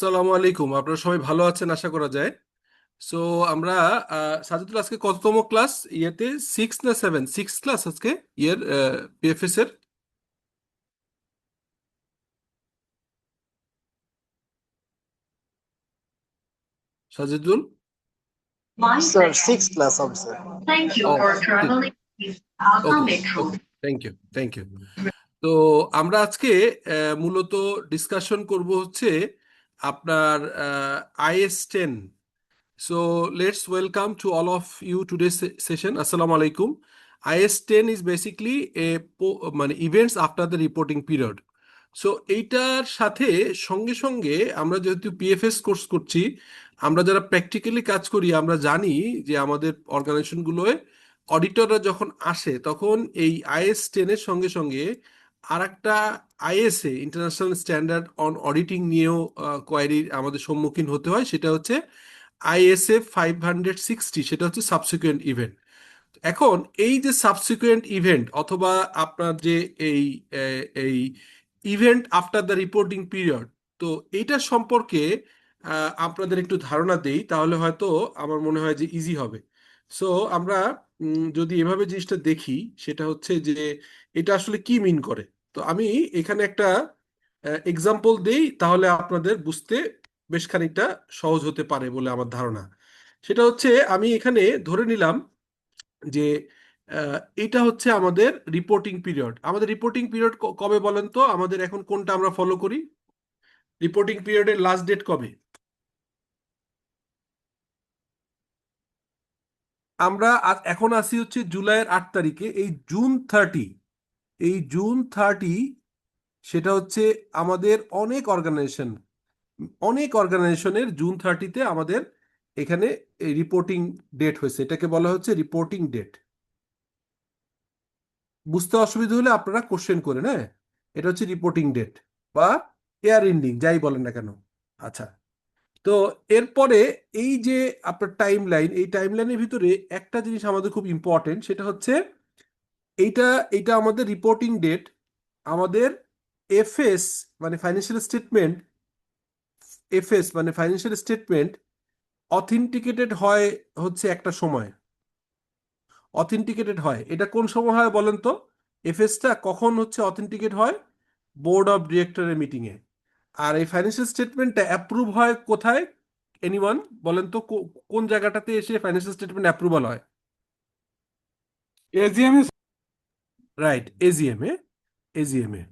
আসসালামু আলাইকুম। আপনারা সবাই ভালো আছেন আশা করা যায়। সো আমরা সাজিদুল আজকে কততম ক্লাস ইয়েতে? সিক্স না সেভেন? সিক্স ক্লাস আজকে ইয়ের পিএফএস এর। Sajidul. Sir, sixth class officer. Thank you ও, for traveling with Alpha okay, Metro. Okay, thank you, thank you. তো আমরা আজকে মূলত ডিসকাশন করব হচ্ছে আপনার IS-10। So let's welcome to all of you today's session. Assalamu alaikum. IS-10 is basically মানে events after the reporting period. So এইটার সাথে সঙ্গে সঙ্গে আমরা যেহেতু পিএফএস কোর্স করছি, আমরা যারা প্র্যাকটিক্যালি কাজ করি আমরা জানি যে আমাদের অর্গানাইজেশনগুলোয় অডিটররা যখন আসে তখন এই IS-10-এর সঙ্গে সঙ্গে আর একটা ISA international standard on auditing নিয়েও কোয়ারির আমাদের সম্মুখীন হতে হয়। সেটা হচ্ছে ISA 560, সেটা হচ্ছে সাবসিকুয়েন্ট ইভেন্ট। এখন এই যে সাবসিকুয়েন্ট ইভেন্ট অথবা আপনার যে এই এই event after the reporting period, তো এইটা সম্পর্কে আপনাদের একটু ধারণা দেই, তাহলে হয়তো আমার মনে হয় যে ইজি হবে। সো আমরা যদি এভাবে জিনিসটা দেখি, সেটা হচ্ছে যে এটা আসলে কি মিন করে। তো আমি এখানে একটা এক্সাম্পল দেই, তাহলে আপনাদের বুঝতে বেশ খানিকটা সহজ হতে পারে বলে আমার ধারণা। সেটা হচ্ছে আমি এখানে ধরে নিলাম যে এটা হচ্ছে আমাদের রিপোর্টিং পিরিয়ড। আমাদের রিপোর্টিং পিরিয়ড কবে বলেন তো? আমাদের এখন কোনটা আমরা ফলো করি? রিপোর্টিং পিরিয়ডের লাস্ট ডেট কবে? আমরা এখন আসি হচ্ছে জুলাইয়ের 8 তারিখে। এই জুন 30, সেটা হচ্ছে আমাদের অনেক অর্গানাইজেশনের জুন 30-তে আমাদের এখানে এই রিপোর্টিং ডেট হয়েছে। এটাকে বলা হচ্ছে রিপোর্টিং ডেট। বুঝতে অসুবিধা হলে আপনারা কোশ্চেন করেন, হ্যাঁ। এটা হচ্ছে রিপোর্টিং ডেট বা এয়ার এন্ডিং, যাই বলেন না কেন। আচ্ছা, তো এরপরে এই যে আপনার টাইম লাইন, এই টাইম লাইনের ভিতরে একটা জিনিস আমাদের খুব ইম্পর্টেন্ট, সেটা হচ্ছে এইটা এইটা আমাদের রিপোর্টিং ডেট। আমাদের এফএস মানে ফাইন্যান্সিয়াল স্টেটমেন্ট, এফএস মানে ফাইন্যান্সিয়াল স্টেটমেন্ট অথেন্টিকেটেড হয় হচ্ছে একটা সময়। অথেন্টিকেটেড হয় এটা কোন সময় হয় বলেন তো? এফএসটা কখন হচ্ছে অথেন্টিকেট হয়? বোর্ড অফ ডিরেক্টরের মিটিং এ। আর এই ফাইন্যান্সিয়াল স্টেটমেন্টটা অ্যাপ্রুভ হয় কোথায়? এনিওয়ান বলেন তো, কোন জায়গাটাতে এসে ফাইন্যান্সিয়াল স্টেটমেন্ট অ্যাপ্রুভাল হয়? এজিএম এ। রাইট, এজিএম এ। এজিএম এ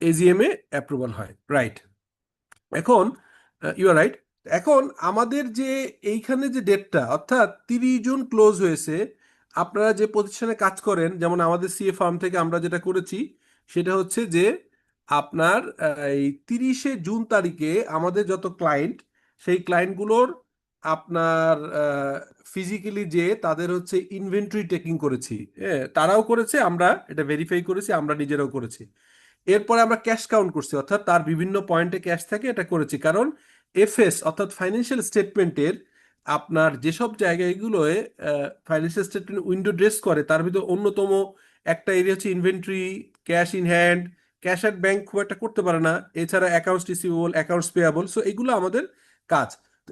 এজিএম এ অ্যাপ্রুভাল হয়, রাইট। এখন ইউ আর রাইট। এখন আমাদের যে এইখানে যে ডেটটা অর্থাৎ 30 জুন ক্লোজ হয়েছে। আপনারা যে প্রতিষ্ঠানে কাজ করেন, যেমন আমাদের সিএ ফার্ম থেকে আমরা যেটা করেছি, সেটা হচ্ছে যে আপনার এই 30শে জুন তারিখে আমাদের যত ক্লায়েন্ট, সেই ক্লায়েন্টগুলোর আপনার ফিজিক্যালি যে তাদের হচ্ছে ইনভেন্টরি টেকিং করেছি। হ্যাঁ, তারাও করেছে, আমরা এটা ভেরিফাই করেছি, আমরা নিজেরাও করেছি। এরপরে আমরা ক্যাশ কাউন্ট করছি, অর্থাৎ তার বিভিন্ন পয়েন্টে ক্যাশ থাকে, এটা করেছি। কারণ এফএস অর্থাৎ ফাইন্যান্সিয়াল স্টেটমেন্টের আপনার যেসব জায়গাগুলোয় ফাইন্যান্সিয়াল স্টেটমেন্ট উইন্ডো ড্রেস করে, তার ভিতর অন্যতম একটা এরিয়া হচ্ছে inventory, cash in hand. Cash at bank খুব একটা করতে পারে না, এছাড়া accounts receivable, accounts payable. So এইগুলো আমাদের কাজ। তো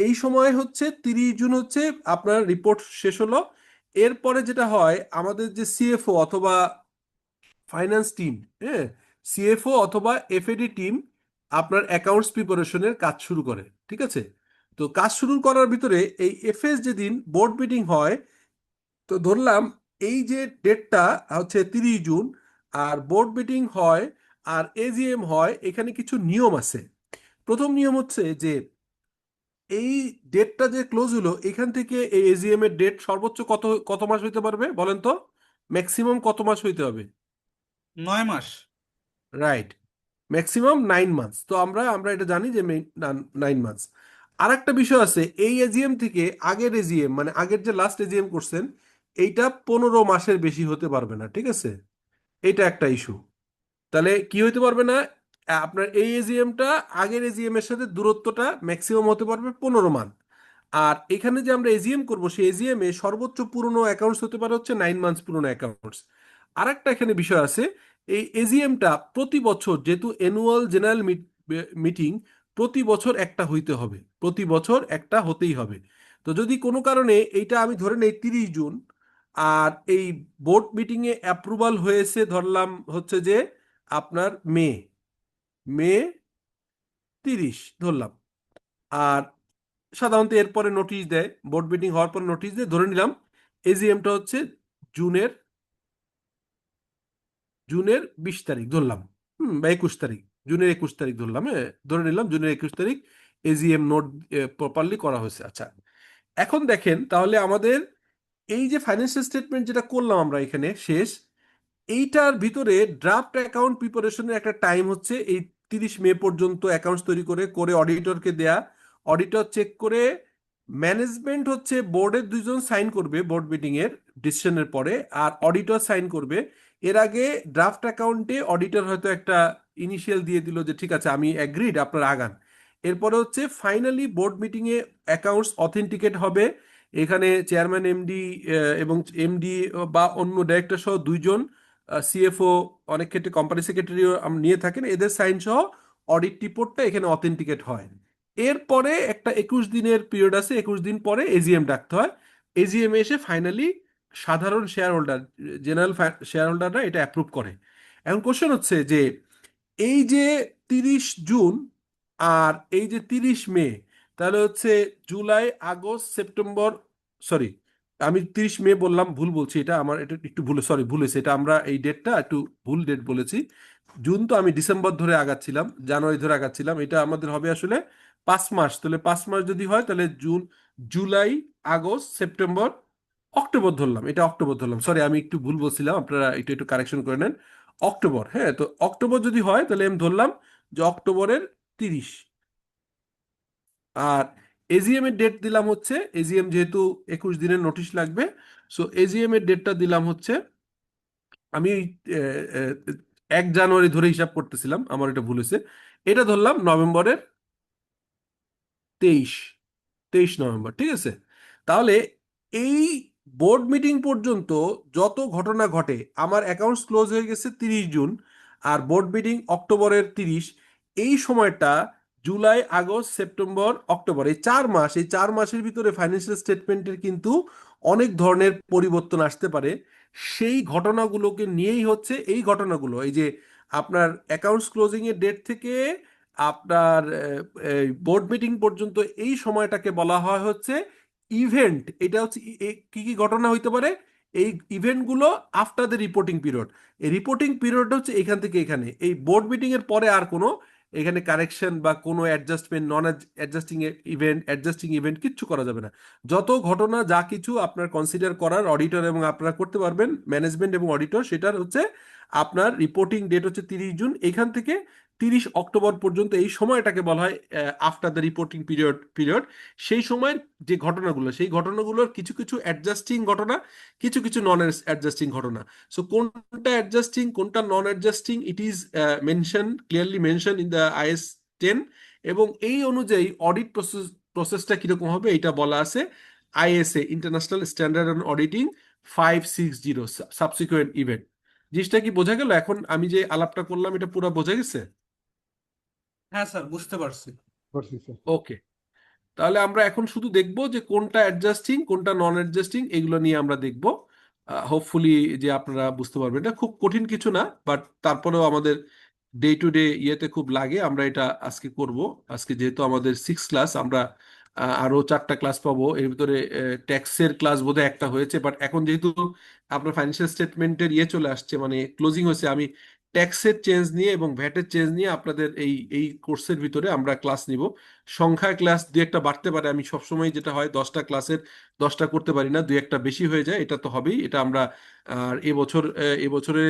এই সময় হচ্ছে 30 জুন হচ্ছে আপনার রিপোর্ট শেষ হলো। এরপরে যেটা হয়, আমাদের যে সিএফও অথবা ফাইন্যান্স টিম, হ্যাঁ, সিএফও অথবা এফএডি টিম আপনার অ্যাকাউন্টস প্রিপারেশনের কাজ শুরু করে। ঠিক আছে? তো কাজ শুরু করার ভিতরে এই এফএস যেদিন বোর্ড মিটিং হয়, তো ধরলাম এই যে ডেটটা হচ্ছে 30 জুন, আর বোর্ড মিটিং হয় আর এজিএম হয়, এখানে কিছু নিয়ম আছে। প্রথম নিয়ম হচ্ছে যে এই ডেটটা যে ক্লোজ হলো, এখান থেকে এই এজিএম এর ডেট সর্বোচ্চ কত কত মাস হইতে পারবে বলেন তো? ম্যাক্সিমাম কত মাস হইতে হবে? 9 মাস। Right, maximum 9 months. তো আমরা আমরা এটা জানি যে 9 মান্থস। আর একটা বিষয় আছে, এই এজিএম থেকে আগের এজিএম মানে আগের যে লাস্ট এজিএম করছেন, এইটা 15 মাসের বেশি হতে পারবে না। ঠিক আছে? এটা একটা ইস্যু। তাহলে কি হইতে পারবে না? আপনার এই এজিএমটা আগের এজিএম এর সাথে দূরত্বটা ম্যাক্সিমাম হতে পারবে 15 মান্থ। আর এখানে যে আমরা এজিএম করব, সেই এজিএম এ সর্বোচ্চ পুরনো অ্যাকাউন্টস হতে পারে হচ্ছে 9 মান্থস পুরনো অ্যাকাউন্টস। আর একটা এখানে বিষয় আছে, এই এজিএমটা প্রতি বছর যেহেতু অ্যানুয়াল জেনারেল মিটিং প্রতি বছর একটা হইতে হবে, প্রতি বছর একটা হতেই হবে। তো যদি কোনো কারণে এইটা আমি ধরে নেই 30 জুন, আর এই বোর্ড মিটিংয়ে অ্যাপ্রুভাল হয়েছে ধরলাম হচ্ছে যে আপনার মে মে 30 ধরলাম, আর সাধারণত এরপরে নোটিশ দেয়, বোর্ড মিটিং হওয়ার পরে নোটিশ দেয়, ধরে নিলাম এজিএমটা হচ্ছে জুনের জুনের 20 তারিখ ধরলাম, বা 21 তারিখ, জুনের 21 তারিখ ধরলাম, হ্যাঁ ধরে নিলাম জুনের 21 তারিখ এজিএম নোট প্রপারলি করা হয়েছে। আচ্ছা, এখন দেখেন তাহলে আমাদের এই যে ফাইন্যান্সিয়াল স্টেটমেন্ট যেটা করলাম আমরা এখানে শেষ, এইটার ভিতরে ড্রাফট অ্যাকাউন্ট প্রিপারেশনের একটা টাইম হচ্ছে এই 30 মে পর্যন্ত অ্যাকাউন্টস তৈরি করে করে অডিটরকে দেয়া, অডিটর চেক করে, ম্যানেজমেন্ট হচ্ছে বোর্ডের 2জন সাইন করবে বোর্ড মিটিং এর ডিসিশনের পরে, আর অডিটর সাইন করবে। এর আগে ড্রাফট অ্যাকাউন্টে অডিটর হয়তো একটা ইনিশিয়াল দিয়ে দিল যে ঠিক আছে আমি অ্যাগ্রিড আপনার আগান। এরপরে হচ্ছে ফাইনালি বোর্ড মিটিং এ অ্যাকাউন্টস অথেন্টিকেট হবে। এখানে চেয়ারম্যান এমডি এবং এমডি বা অন্য ডাইরেক্টর সহ 2জন, সিএফও, অনেক ক্ষেত্রে কোম্পানি সেক্রেটারিও নিয়ে থাকেন, এদের সাইন সহ অডিট রিপোর্টটা এখানে অথেন্টিকেট হয়। এরপরে একটা 21 দিনের পিরিয়ড আছে, 21 দিন পরে এজিএম ডাকতে হয়। এজিএম এসে ফাইনালি সাধারণ শেয়ার হোল্ডার, জেনারেল শেয়ার হোল্ডাররা এটা অ্যাপ্রুভ করে। এখন কোশ্চেন হচ্ছে যে এই যে 30 জুন আর এই যে 30 মে, তাহলে হচ্ছে জুলাই, আগস্ট, সেপ্টেম্বর, সরি আমি 30 মে বললাম, ভুল বলছি, এটা আমার এটা একটু ভুল, সরি ভুল হয়েছে, এটা আমরা এই ডেটটা একটু ভুল ডেট বলেছি। জুন তো আমি ডিসেম্বর ধরে আগাচ্ছিলাম, জানুয়ারি ধরে আগাচ্ছিলাম, এটা আমাদের হবে আসলে 5 মাস। তাহলে 5 মাস যদি হয় তাহলে June, July, August, September, October ধরলাম, এটা অক্টোবর ধরলাম, সরি আমি একটু ভুল বলছিলাম, আপনারা একটু একটু কারেকশন করে নেন। অক্টোবর, হ্যাঁ, তো অক্টোবর যদি হয় তাহলে আমি ধরলাম যে অক্টোবরের 30। আর এজিএম এর ডেট দিলাম হচ্ছে, এজিএম যেহেতু 21 দিনের নোটিশ লাগবে, সো এজিএম এর ডেটটা দিলাম হচ্ছে, আমি 1 জানুয়ারি ধরে হিসাব করতেছিলাম, আমার এটা ভুল হয়েছে, এটা ধরলাম নভেম্বরের 23, 23 নভেম্বর, ঠিক আছে। তাহলে এই বোর্ড মিটিং পর্যন্ত যত ঘটনা ঘটে, আমার অ্যাকাউন্টস ক্লোজ হয়ে গেছে 30 জুন, আর বোর্ড মিটিং অক্টোবরের 30, এই সময়টা জুলাই, আগস্ট, সেপ্টেম্বর, অক্টোবর, এই 4 মাস, এই 4 মাসের ভিতরে ফাইন্যান্সিয়াল স্টেটমেন্টের কিন্তু অনেক ধরনের পরিবর্তন আসতে পারে। সেই ঘটনাগুলোকে নিয়েই হচ্ছে এই ঘটনাগুলো, এই যে আপনার অ্যাকাউন্টস ক্লোজিং এর ডেট থেকে আপনার বোর্ড মিটিং পর্যন্ত এই সময়টাকে বলা হয় হচ্ছে ইভেন্ট। এটা হচ্ছে কি কি ঘটনা হইতে পারে, এই ইভেন্টগুলো আফটার দ্য রিপোর্টিং পিরিয়ড। এই রিপোর্টিং পিরিয়ড হচ্ছে এখান থেকে এখানে, এই বোর্ড মিটিং এর পরে আর কোনো এখানে কারেকশন বা কোনো অ্যাডজাস্টমেন্ট, নন অ্যাডজাস্টিং ইভেন্ট কিচ্ছু করা যাবে না। যত ঘটনা যা কিছু আপনার কনসিডার করার অডিটর এবং আপনারা করতে পারবেন, ম্যানেজমেন্ট এবং অডিটর, সেটার হচ্ছে আপনার রিপোর্টিং ডেট হচ্ছে 30 জুন, এখান থেকে 30 অক্টোবর পর্যন্ত এই সময়টাকে বলা হয় আফটার দ্য রিপোর্টিং পিরিয়ড। সেই সময়ের যে ঘটনাগুলো, সেই ঘটনাগুলোর কিছু কিছু অ্যাডজাস্টিং ঘটনা, কিছু কিছু নন অ্যাডজাস্টিং ঘটনা। সো কোনটা অ্যাডজাস্টিং কোনটা non adjusting, it is clearly mention in the IS-10, এবং এই অনুযায়ী অডিট প্রসেসটা কিরকম হবে এটা বলা আছে ISA, international standard on auditing 560, subsequent event. জিনিসটা কি বোঝা গেল? এখন আমি যে আলাপটা করলাম এটা পুরো বোঝা গেছে? হ্যাঁ স্যার, বুঝতে পারছি। ওকে, তাহলে আমরা এখন শুধু দেখব যে কোনটা অ্যাডজাস্টিং কোনটা নন অ্যাডজাস্টিং, এগুলো নিয়ে আমরা দেখব। হোপফুলি যে আপনারা বুঝতে পারবেন, এটা খুব কঠিন কিছু না, বাট তারপরেও আমাদের ডে টু ডে ইয়েতে খুব লাগে, আমরা এটা আজকে করব। আজকে যেহেতু আমাদের 6 ক্লাস, আমরা আরো 4টা ক্লাস পাবো, এর ভিতরে ট্যাক্সের ক্লাস বোধহয় একটা হয়েছে, বাট এখন যেহেতু আপনার ফাইন্যান্সিয়াল স্টেটমেন্টের ইয়ে চলে আসছে, মানে ক্লোজিং হয়েছে, আমি ট্যাক্সের চেঞ্জ নিয়ে এবং ভ্যাটের চেঞ্জ নিয়ে আপনাদের এই এই কোর্সের ভিতরে আমরা ক্লাস নিব। সংখ্যায় ক্লাস দু একটা বাড়তে পারে, আমি সবসময় যেটা হয় 10টা ক্লাসের 10টা করতে পারি না, দু একটা বেশি হয়ে যায়, এটা তো হবেই, এটা আমরা আর এবছরে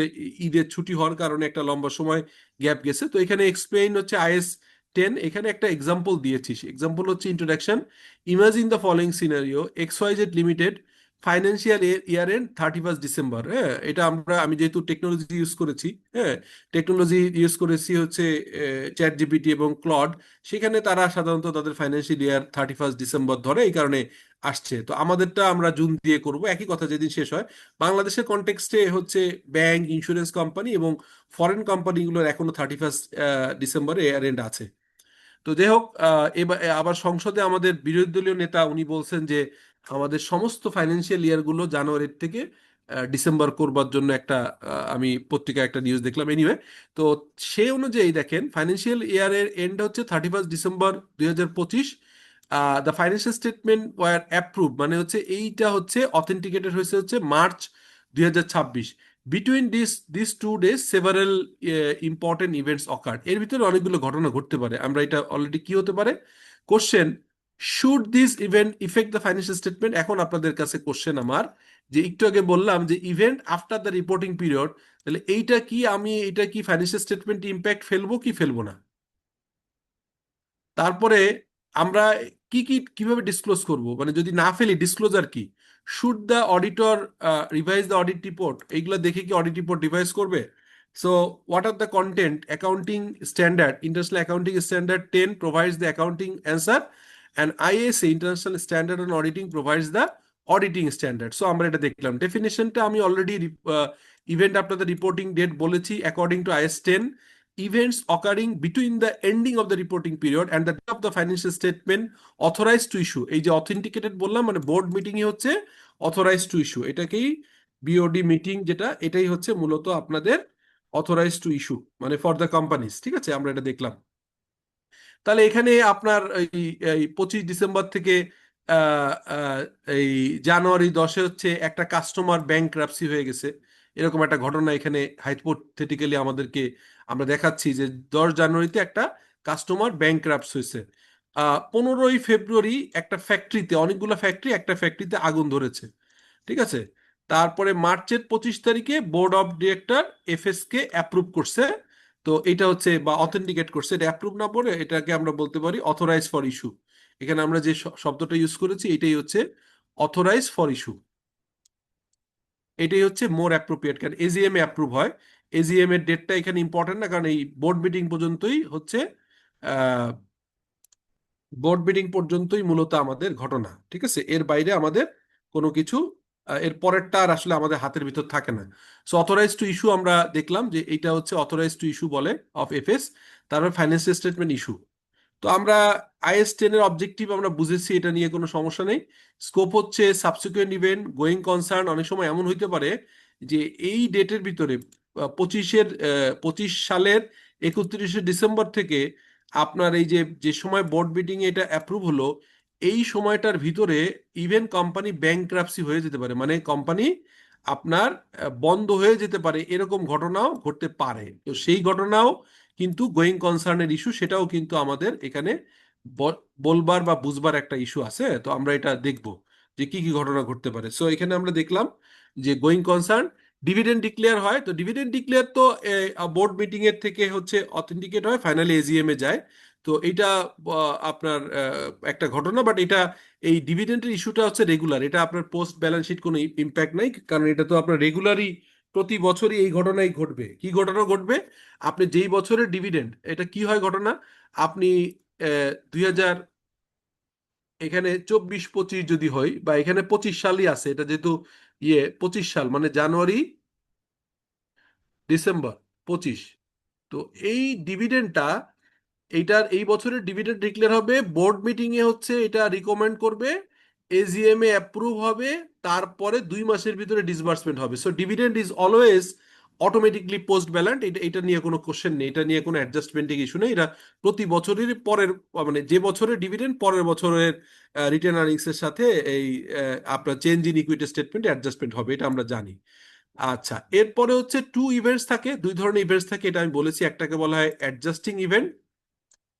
ঈদের ছুটি হওয়ার কারণে একটা লম্বা সময় গ্যাপ গেছে। তো এখানে এক্সপ্লেইন হচ্ছে IS-10, এখানে একটা এক্সাম্পল দিয়েছি, এক্সাম্পল হচ্ছে introduction. Imagine the following scenario, XYZ limited financial year end 31 December. হ্যাঁ, এটা আমি যেহেতু টেকনোলজি ইউজ করেছি, হ্যাঁ, টেকনোলজি ইউজ করেছি হচ্ছে চ্যাট জিপিটি এবং ক্লড, সেখানে তারা সাধারণত তাদের ফাইন্যান্সিয়াল ইয়ার 31 ডিসেম্বর ধরে, এই কারণে আসছে। তো আমাদেরটা আমরা জুন দিয়ে করব, একই কথা যেদিন শেষ হয়। বাংলাদেশের কনটেক্সটে হচ্ছে ব্যাংক, ইন্স্যুরেন্স কোম্পানি এবং ফরেন কোম্পানিগুলোর এখনো 31 ডিসেম্বরে ইয়ার এন্ড আছে। তো যাই হোক, এবার আবার সংসদে আমাদের বিরোধী দলীয় নেতা উনি বলছেন যে আমাদের সমস্ত ফাইন্যান্সিয়াল ইয়ারগুলো জানুয়ারির থেকে ডিসেম্বর করবার জন্য একটা, আমি পত্রিকায় একটা নিউজ দেখলাম এনিওয়ে। তো সেই অনুযায়ী দেখেন, ফাইন্যান্সিয়াল ইয়ারের এন্ড হচ্ছে 31 December 2025। The financial statement were approve, মানে হচ্ছে এইটা হচ্ছে অথেন্টিকেটেড হয়েছে হচ্ছে March 2026। Between this 2 days several important events occurred. এর ভিতরে অনেকগুলো ঘটনা ঘটতে পারে। আমরা এটা অলরেডি কি হতে পারে, question, should this event effect the financial statement. এখন আপনাদের কাছে কোশ্চেন আমার, যে একটু আগে বললাম যে event after the reporting period, তাহলে এটা কি ফাইন্যান্সিয়াল স্টেটমেন্ট ইম্প্যাক্ট ফেলবো কি ফেলবো না? তারপরে আমরা কিভাবে ডিসক্লোজ করব, মানে যদি না ফেলি ডিসক্লোজার কি? Should the auditor revise the audit report? এইগুলো দেখে কি অডিট রিপোর্ট রিভাইজ করবে? So what are the content? Accounting standard, international accounting standard 10 provides the accounting answer, and ISA international standard on auditing provides the auditing standard. So আমরা এটা দেখলাম। ডেফিনেশনটা আমি already event after the reporting date বলেছি, according to IS 10, events occurring between the ending of the reporting period and the date of the financial statement authorized to issue। এই যে authenticated বললাম, মানে বোর্ড মিটিং এ হচ্ছে authorised to issue, এটাকেই BOD meeting যেটা, এটাই হচ্ছে মূলত আপনাদের অথরাইজড টু ইস্যু, মানে ফর দ্য কোম্পানিজ। ঠিক আছে, আমরা এটা দেখলাম। তাহলে এখানে আপনার এই এই 25 ডিসেম্বর থেকে এই জানুয়ারি 10-এ হচ্ছে একটা কাস্টমার ব্যাংকরাপসি হয়ে গেছে, এরকম একটা ঘটনা এখানে হাইপোথেটিক্যালি আমাদেরকে আমরা দেখাচ্ছি যে 10 জানুয়ারিতে একটা কাস্টমার ব্যাংকরাপস হয়েছে। 15 ফেব্রুয়ারি একটা ফ্যাক্টরিতে, অনেকগুলো ফ্যাক্টরি, একটা ফ্যাক্টরিতে আগুন ধরেছে। ঠিক আছে, তারপরে মার্চের 25 তারিখে board of director FS K approve করছে। তো এটা হচ্ছে বা অথেন্টিকেট করছে, এটা অ্যাপ্রুভ না বলে এটাকে আমরা বলতে পারি অথরাইজ ফর ইস্যু। এখানে আমরা যে শব্দটা ইউজ করেছি এটাই হচ্ছে অথরাইজ ফর ইস্যু। এটাই হচ্ছে মোর অ্যাপ্রোপ্রিয়েট, কারণ এজিএম এ অ্যাপ্রুভ হয়। এজিএম এর ডেটটা এখানে ইম্পর্টেন্ট না, কারণ এই বোর্ড মিটিং পর্যন্তই মূলত আমাদের ঘটনা। ঠিক আছে, এর বাইরে আমাদের কোনো কিছু, এর পরেরটা আর আসলে আমাদের হাতের ভিতর থাকে না। সো অথরাইজ টু ইস্যু আমরা দেখলাম যে এটা হচ্ছে অথরাইজ টু ইস্যু বলে অফ এফএস, তারপর ফাইন্যান্সিয়াল স্টেটমেন্ট ইস্যু। তো আমরা IS 10 এর অবজেক্টিভ আমরা বুঝেছি, এটা নিয়ে কোনো সমস্যা নেই। স্কোপ হচ্ছে সাবসিকুয়েন্ট ইভেন্ট, গোয়িং কনসার্ন। অনেক সময় এমন হইতে পারে যে এই ডেটের ভিতরে 25 সালের 31 ডিসেম্বর থেকে আপনার এই যে যে সময় বোর্ড মিটিং এ এটা অ্যাপ্রুভ হলো, এই সময়টার ভিতরে ইভেন কোম্পানি ব্যাংক্রাপসি হয়ে যেতে পারে, মানে কোম্পানি আপনার বন্ধ হয়ে যেতে পারে, এরকম ঘটনাও ঘটতে পারে। তো সেই ঘটনাও কিন্তু গোয়িং কনসার্নের ইস্যু, সেটাও কিন্তু আমাদের এখানে বলবার বা বুঝবার একটা ইস্যু আছে। তো আমরা এটা দেখব যে কি কি ঘটনা ঘটতে পারে। সো এখানে আমরা দেখলাম যে গোয়িং কনসার্ন, ডিভিডেন্ড ডিক্লেয়ার হয়। তো ডিভিডেন্ড ডিক্লেয়ার তো বোর্ড মিটিং এর থেকে হচ্ছে অথেন্টিকেট হয়, ফাইনালি এজিএম এ যায়। তো এটা আপনার একটা ঘটনা, বাট এটা এই ডিভিডেন্ডের ইস্যুটা হচ্ছে রেগুলার, এটা আপনার পোস্ট ব্যালেন্স শিট কোনো ইম্প্যাক্ট নাই, কারণ এটা তো আপনার রেগুলারই প্রতি বছরই এই ঘটনাই ঘটবে। কি ঘটনা ঘটবে? আপনি যেই বছরের ডিভিডেন্ড, এটা কি হয় ঘটনা, আপনি 2000, এখানে 24-25 যদি হয়, বা এখানে 25 সালই আছে, এটা যেহেতু 25 সাল মানে জানুয়ারি ডিসেম্বর 25। তো এই ডিভিডেন্ডটা, এই বছরের ডিভিডেন্ড ডিক্লেয়ার হবে, বোর্ড মিটিং এ হচ্ছে এটা রিকমেন্ড করবে, এজিএম এ অ্যাপ্রুভ হবে, তারপরে 2 মাসের ভিতরে ডিসবার্সমেন্ট হবে। So dividend is always automatically post balance, এটা নিয়ে কোনো কোশ্চেন নেই, এটা নিয়ে কোনো অ্যাডজাস্টমেন্টের ইস্যু নেই। এটা প্রতি বছরের পরের, মানে যে বছরের ডিভিডেন্ড পরের বছরের রিটার্ন আর্নিংস এর সাথে এই আপনার change in equity statement adjustment হবে, এটা আমরা জানি। আচ্ছা, এরপরে হচ্ছে টু ইভেন্টস থাকে, দুই ধরনের ইভেন্টস থাকে, এটা আমি বলেছি। একটাকে বলা হয় অ্যাডজাস্টিং ইভেন্ট,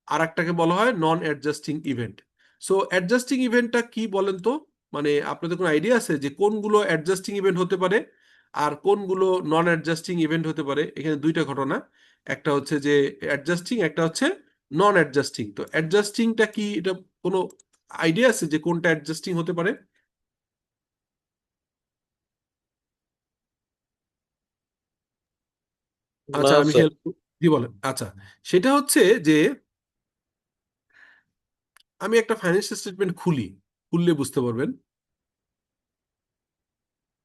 আর একটাকে বলা হয় নন অ্যাডজাস্টিং ইভেন্ট। সো অ্যাডজাস্টিং ইভেন্টটা কি বলেন তো, মানে আপনাদের কোনো আইডিয়া আছে যে কোনগুলো অ্যাডজাস্টিং ইভেন্ট হতে পারে আর কোনগুলো নন অ্যাডজাস্টিং ইভেন্ট হতে পারে? এখানে দুইটা ঘটনা, একটা হচ্ছে যে অ্যাডজাস্টিং, একটা হচ্ছে নন অ্যাডজাস্টিং। তো অ্যাডজাস্টিংটা কি, এটা কোনো আইডিয়া আছে যে কোনটা অ্যাডজাস্টিং হতে পারে? আচ্ছা না আমি স্যার। হেল্প জি বলেন। আচ্ছা, সেটা হচ্ছে যে আমি একটা ফাইন্যান্সিয়াল স্টেটমেন্ট খুললে বুঝতে পারবেন।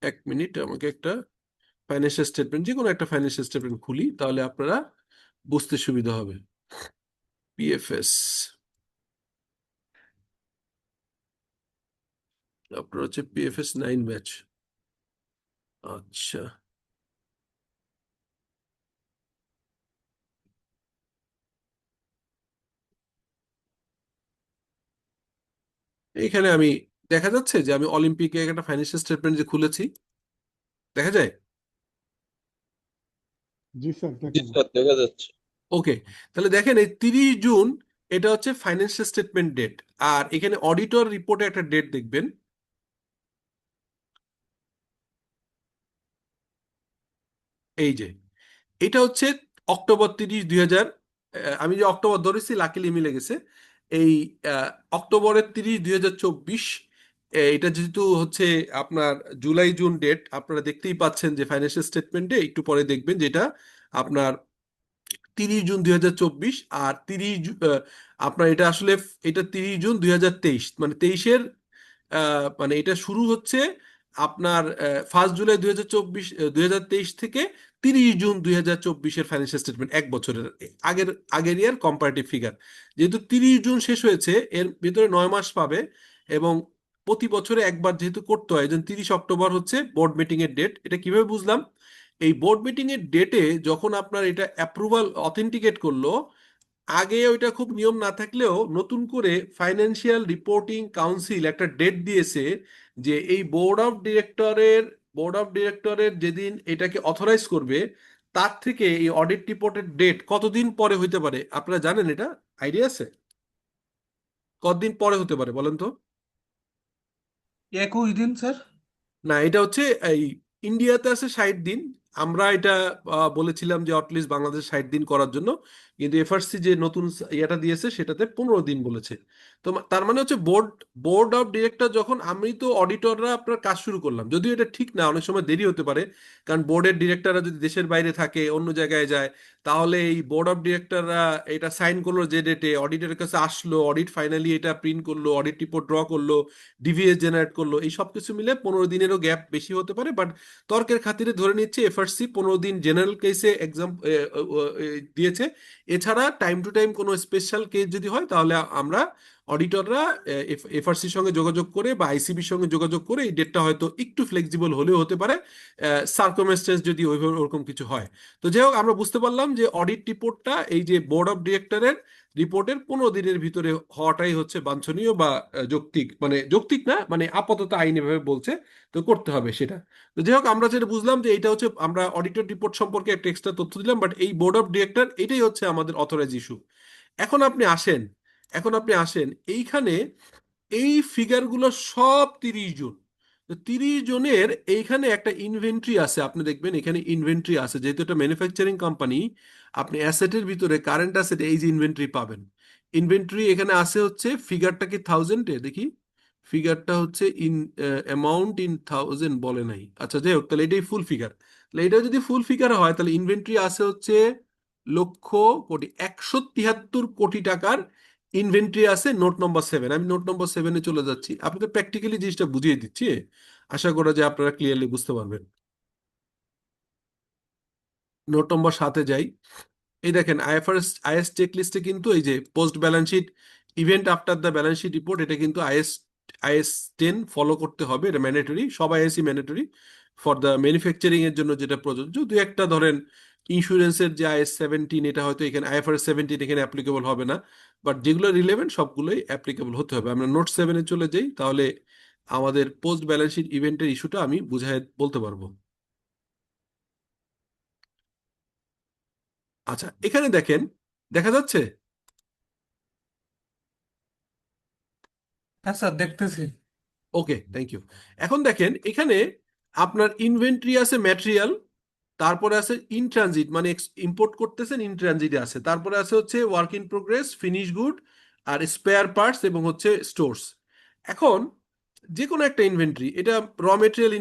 এক মিনিট, আমাকে একটা ফাইন্যান্সিয়াল স্টেটমেন্ট, যে কোনো একটা ফাইন্যান্সিয়াল স্টেটমেন্ট খুলি, তাহলে আপনারা বুঝতে সুবিধা হবে। পিএফএস, আপনার হচ্ছে পিএফএস 9 ব্যাচ। আচ্ছা, এইখানে আমি দেখা যাচ্ছে যে আমি অলিম্পিকে একটা ফাইন্যান্সিয়াল স্টেটমেন্ট যে খুলেছি, দেখা যায়। জি স্যার, জি দেখেন। স্যার, দেখা যাচ্ছে। ওকে, তাহলে দেখেন এই 30 জুন এটা হচ্ছে ফাইন্যান্সিয়াল স্টেটমেন্ট ডেট। আর এখানে অডিটর রিপোর্টে একটা ডেট দেখবেন, এই যে এটা হচ্ছে অক্টোবর 30, 2000। আমি যে অক্টোবর ধরেছি লাকিলি মিলে গেছে। এই অক্টোবরের 30, 2024, এটা যেহেতু হচ্ছে আপনার জুলাই জুন ডেট, আপনারা দেখতেই পাচ্ছেন যে ফাইন্যান্সিয়াল স্টেটমেন্টে একটু পরে দেখবেন যেটা আপনার 30 জুন 2024। আর আপনার এটা আসলে এটা 30 জুন 2023, মানে 23-এর মানে এটা শুরু হচ্ছে আপনার 1 জুলাই 2024, 2023 থেকে 30 জুন 2024-এর ফাইন্যান্সিয়াল স্টেটমেন্ট, এক বছরের আগের আগের ইয়ার কম্পারেটিভ ফিগার। যেহেতু 30 জুন শেষ হয়েছে, এর ভিতরে 9 মাস পাবে, এবং প্রতি বছরে একবার যেহেতু করতে হয়, যেন 30 অক্টোবর হচ্ছে বোর্ড মিটিং এর ডেট। এটা কিভাবে বুঝলাম? এই বোর্ড মিটিং এর ডেটে যখন আপনার এটা অ্যাপ্রুভাল অথেন্টিকেট করলো, আগে ওইটা খুব নিয়ম না থাকলেও নতুন করে ফাইন্যান্সিয়াল রিপোর্টিং কাউন্সিল একটা ডেট দিয়েছে যে এই বোর্ড অফ ডিরেক্টরের যেদিন এটাকে অথরাইজ করবে, তার থেকে এই অডিট রিপোর্টের ডেট কতদিন পরে হইতে পারে আপনারা জানেন? এটা আইডিয়া আছে কতদিন পরে হতে পারে বলেন তো? 21 দিন স্যার। না, এটা হচ্ছে এই ইন্ডিয়াতে আছে 60 দিন। আমরা এটা বলেছিলাম যে অটলিস্ট বাংলাদেশ 60 দিন করার জন্য, কিন্তু এফআরসি যে নতুন ইয়েটা দিয়েছে সেটাতে 15 দিন বলেছে। তো তার মানে হচ্ছে বোর্ড অফ ডিরেক্টর যখন, আমি তো অডিটররা আপনার কাজ শুরু করলাম, যদিও এটা ঠিক না, অনেক সময় দেরি হতে পারে, কারণ বোর্ডের ডিরেক্টররা যদি দেশের বাইরে থাকে, অন্য জায়গায় যায়, তাহলে এই বোর্ড অফ ডিরেক্টররা এটা সাইন করলো যে ডেটে, অডিটরের কাছে আসলো, অডিট ফাইনালি এটা প্রিন্ট করলো, অডিট রিপোর্ট ড্র করলো, ডিভিএস জেনারেট করলো, এই সব কিছু মিলে 15 দিনেরও গ্যাপ বেশি হতে পারে। বাট তর্কের খাতিরে ধরে নিচ্ছে এফআরসি 15 দিন জেনারেল কেসে এক্সাম দিয়েছে। এছাড়া টাইম টু টাইম কোনো স্পেশাল কেস যদি হয়, তাহলে আমরা অডিটররা এফআরসির সঙ্গে যোগাযোগ করে বা আইসিবির সঙ্গে যোগাযোগ করে এই ডেটটা হয়তো একটু ফ্লেক্সিবল হলেও হতে পারে, সার্কমস্টেন্স যদি ওইভাবে ওরকম কিছু হয়। তো যাই হোক, আমরা বুঝতে পারলাম যে অডিট রিপোর্টটা এই যে বোর্ড অফ ডিরেক্টরের রিপোর্টের 15 দিনের ভিতরে হওয়াটাই হচ্ছে বাঞ্ছনীয় বা যৌক্তিক, মানে যৌক্তিক না, মানে আপাতত আইনি ভাবে বলছে, তো করতে হবে সেটা। তো যাই হোক, আমরা যেটা বুঝলাম যে এটা হচ্ছে, আমরা অডিটর রিপোর্ট সম্পর্কে একটা এক্সট্রা তথ্য দিলাম, বাট এই বোর্ড অফ ডিরেক্টর এটাই হচ্ছে আমাদের অথরাইজ ইস্যু। এখন আপনি আসেন, এইখানে এই ফিগারগুলো সব 30 জন। তো 30 জনের এইখানে একটা ইনভেন্টরি আছে, আপনি দেখবেন এখানে ইনভেন্টরি আছে, যেহেতু এটা ম্যানুফ্যাকচারিং কোম্পানি, আপনি অ্যাসেটের ভিতরে কারেন্ট অ্যাসেট এই যে ইনভেন্টরি পাবেন। ইনভেন্টরি এখানে আছে হচ্ছে, ফিগারটা কি থাউজেন্ডে দেখি, ফিগারটা হচ্ছে ইন অ্যামাউন্ট ইন থাউজেন্ড বলে নাই। আচ্ছা যাই হোক, তাহলে এটাই ফুল ফিগার। তাহলে এটা যদি ফুল ফিগার হয়, তাহলে ইনভেন্টরি আছে হচ্ছে লক্ষ কোটি, 173 কোটি টাকার ইনভেন্টরি আছে। নোট নম্বর 7, আমি নোট নম্বর 7-এ চলে যাচ্ছি, আপনাদের প্র্যাকটিক্যালি জিনিসটা বুঝিয়ে দিচ্ছি, আশা করা যায় আপনারা ক্লিয়ারলি বুঝতে পারবেন। নোট নম্বর 7-এ যাই। এই দেখেন আইএস চেক লিস্টে কিন্তু এই যে post balance sheet event after the balance sheet report, এটা কিন্তু আইএস 10 ফলো করতে হবে, এটা ম্যান্ডেটরি, সব আইএসই ম্যান্ডেটরি ফর দ্য ম্যানুফ্যাকচারিং এর জন্য, যেটা প্রযোজ্য। দু একটা ধরেন ইন্স্যুরেন্সের যে IS 17, এটা হয়তো এখানে IFRS 17 এখানে অ্যাপ্লিকেবল হবে না, বাট যেগুলো রিলেভেন্ট সবগুলোই অ্যাপ্লিকেবল হতে হবে। আমরা নোট 7-এ চলে যাই, তাহলে আমাদের পোস্ট ব্যালেন্স শিট ইভেন্টের ইস্যুটা আমি বুঝাই বলতে পারবো। আচ্ছা, এখানে দেখেন, দেখা যাচ্ছে? হ্যাঁ স্যার, দেখতেছি। Okay, thank you. এখন দেখেন এখানে আপনার ইনভেন্টরি আছে ম্যাটেরিয়াল, তারপরে আছে ইন ট্রানজিট, মানে ইম্পোর্ট করতেছেন, ইন ট্রানজিটে আছে, তারপরে আছে হচ্ছে work in progress, finish good, আর স্পেয়ার পার্টস, এবং হচ্ছে স্টোরস। এখন যে কোনো একটা ইনভেন্টরি, এটা র মেটেরিয়াল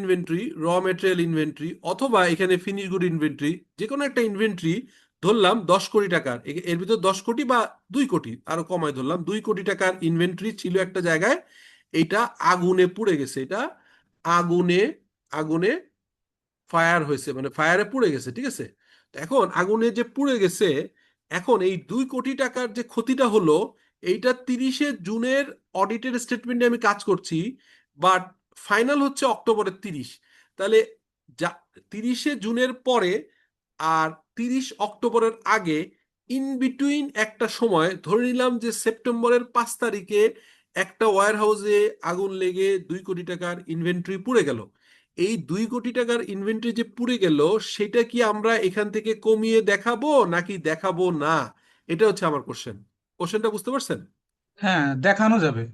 ইনভেন্টরি অথবা এখানে ফিনিশ গুড ইনভেন্টরি, যে কোনো একটা ইনভেন্টরি ধরলাম 10 কোটি টাকার, এর ভিতর 10 কোটি বা 2 কোটি, আরো কমায় ধরলাম 2 কোটি টাকার ইনভেন্টরি ছিল একটা জায়গায়। এটা আগুনে পুড়ে গেছে, এটা আগুনে আগুনে ফায়ার হয়েছে, মানে ফায়ারে পুড়ে গেছে, ঠিক আছে? তো এখন আগুনে যে পুড়ে গেছে, এখন এই 2 কোটি টাকার যে ক্ষতিটা হলো, এইটা 30শে জুনের অডিটের স্টেটমেন্টে আমি কাজ করছি, বাট ফাইনাল হচ্ছে অক্টোবরের 30। তাহলে যা 30শে জুনের পরে আর 30 অক্টোবরের আগে, ইন বিটুইন একটা সময়, ধরে নিলাম যে সেপ্টেম্বরের 5 তারিখে একটা ওয়্যার হাউসে আগুন লেগে 2 কোটি টাকার ইনভেন্টরি পুড়ে গেল। এই 2 কোটি টাকার ইনভেন্টরি যে পুড়ে গেল, সেটা কি আমরা এখান থেকে কমিয়ে দেখাবো নাকি দেখাবো না? এটা হচ্ছে আমার কোশ্চেনটা বুঝতে পারছেন? হ্যাঁ, দেখানো যাবে।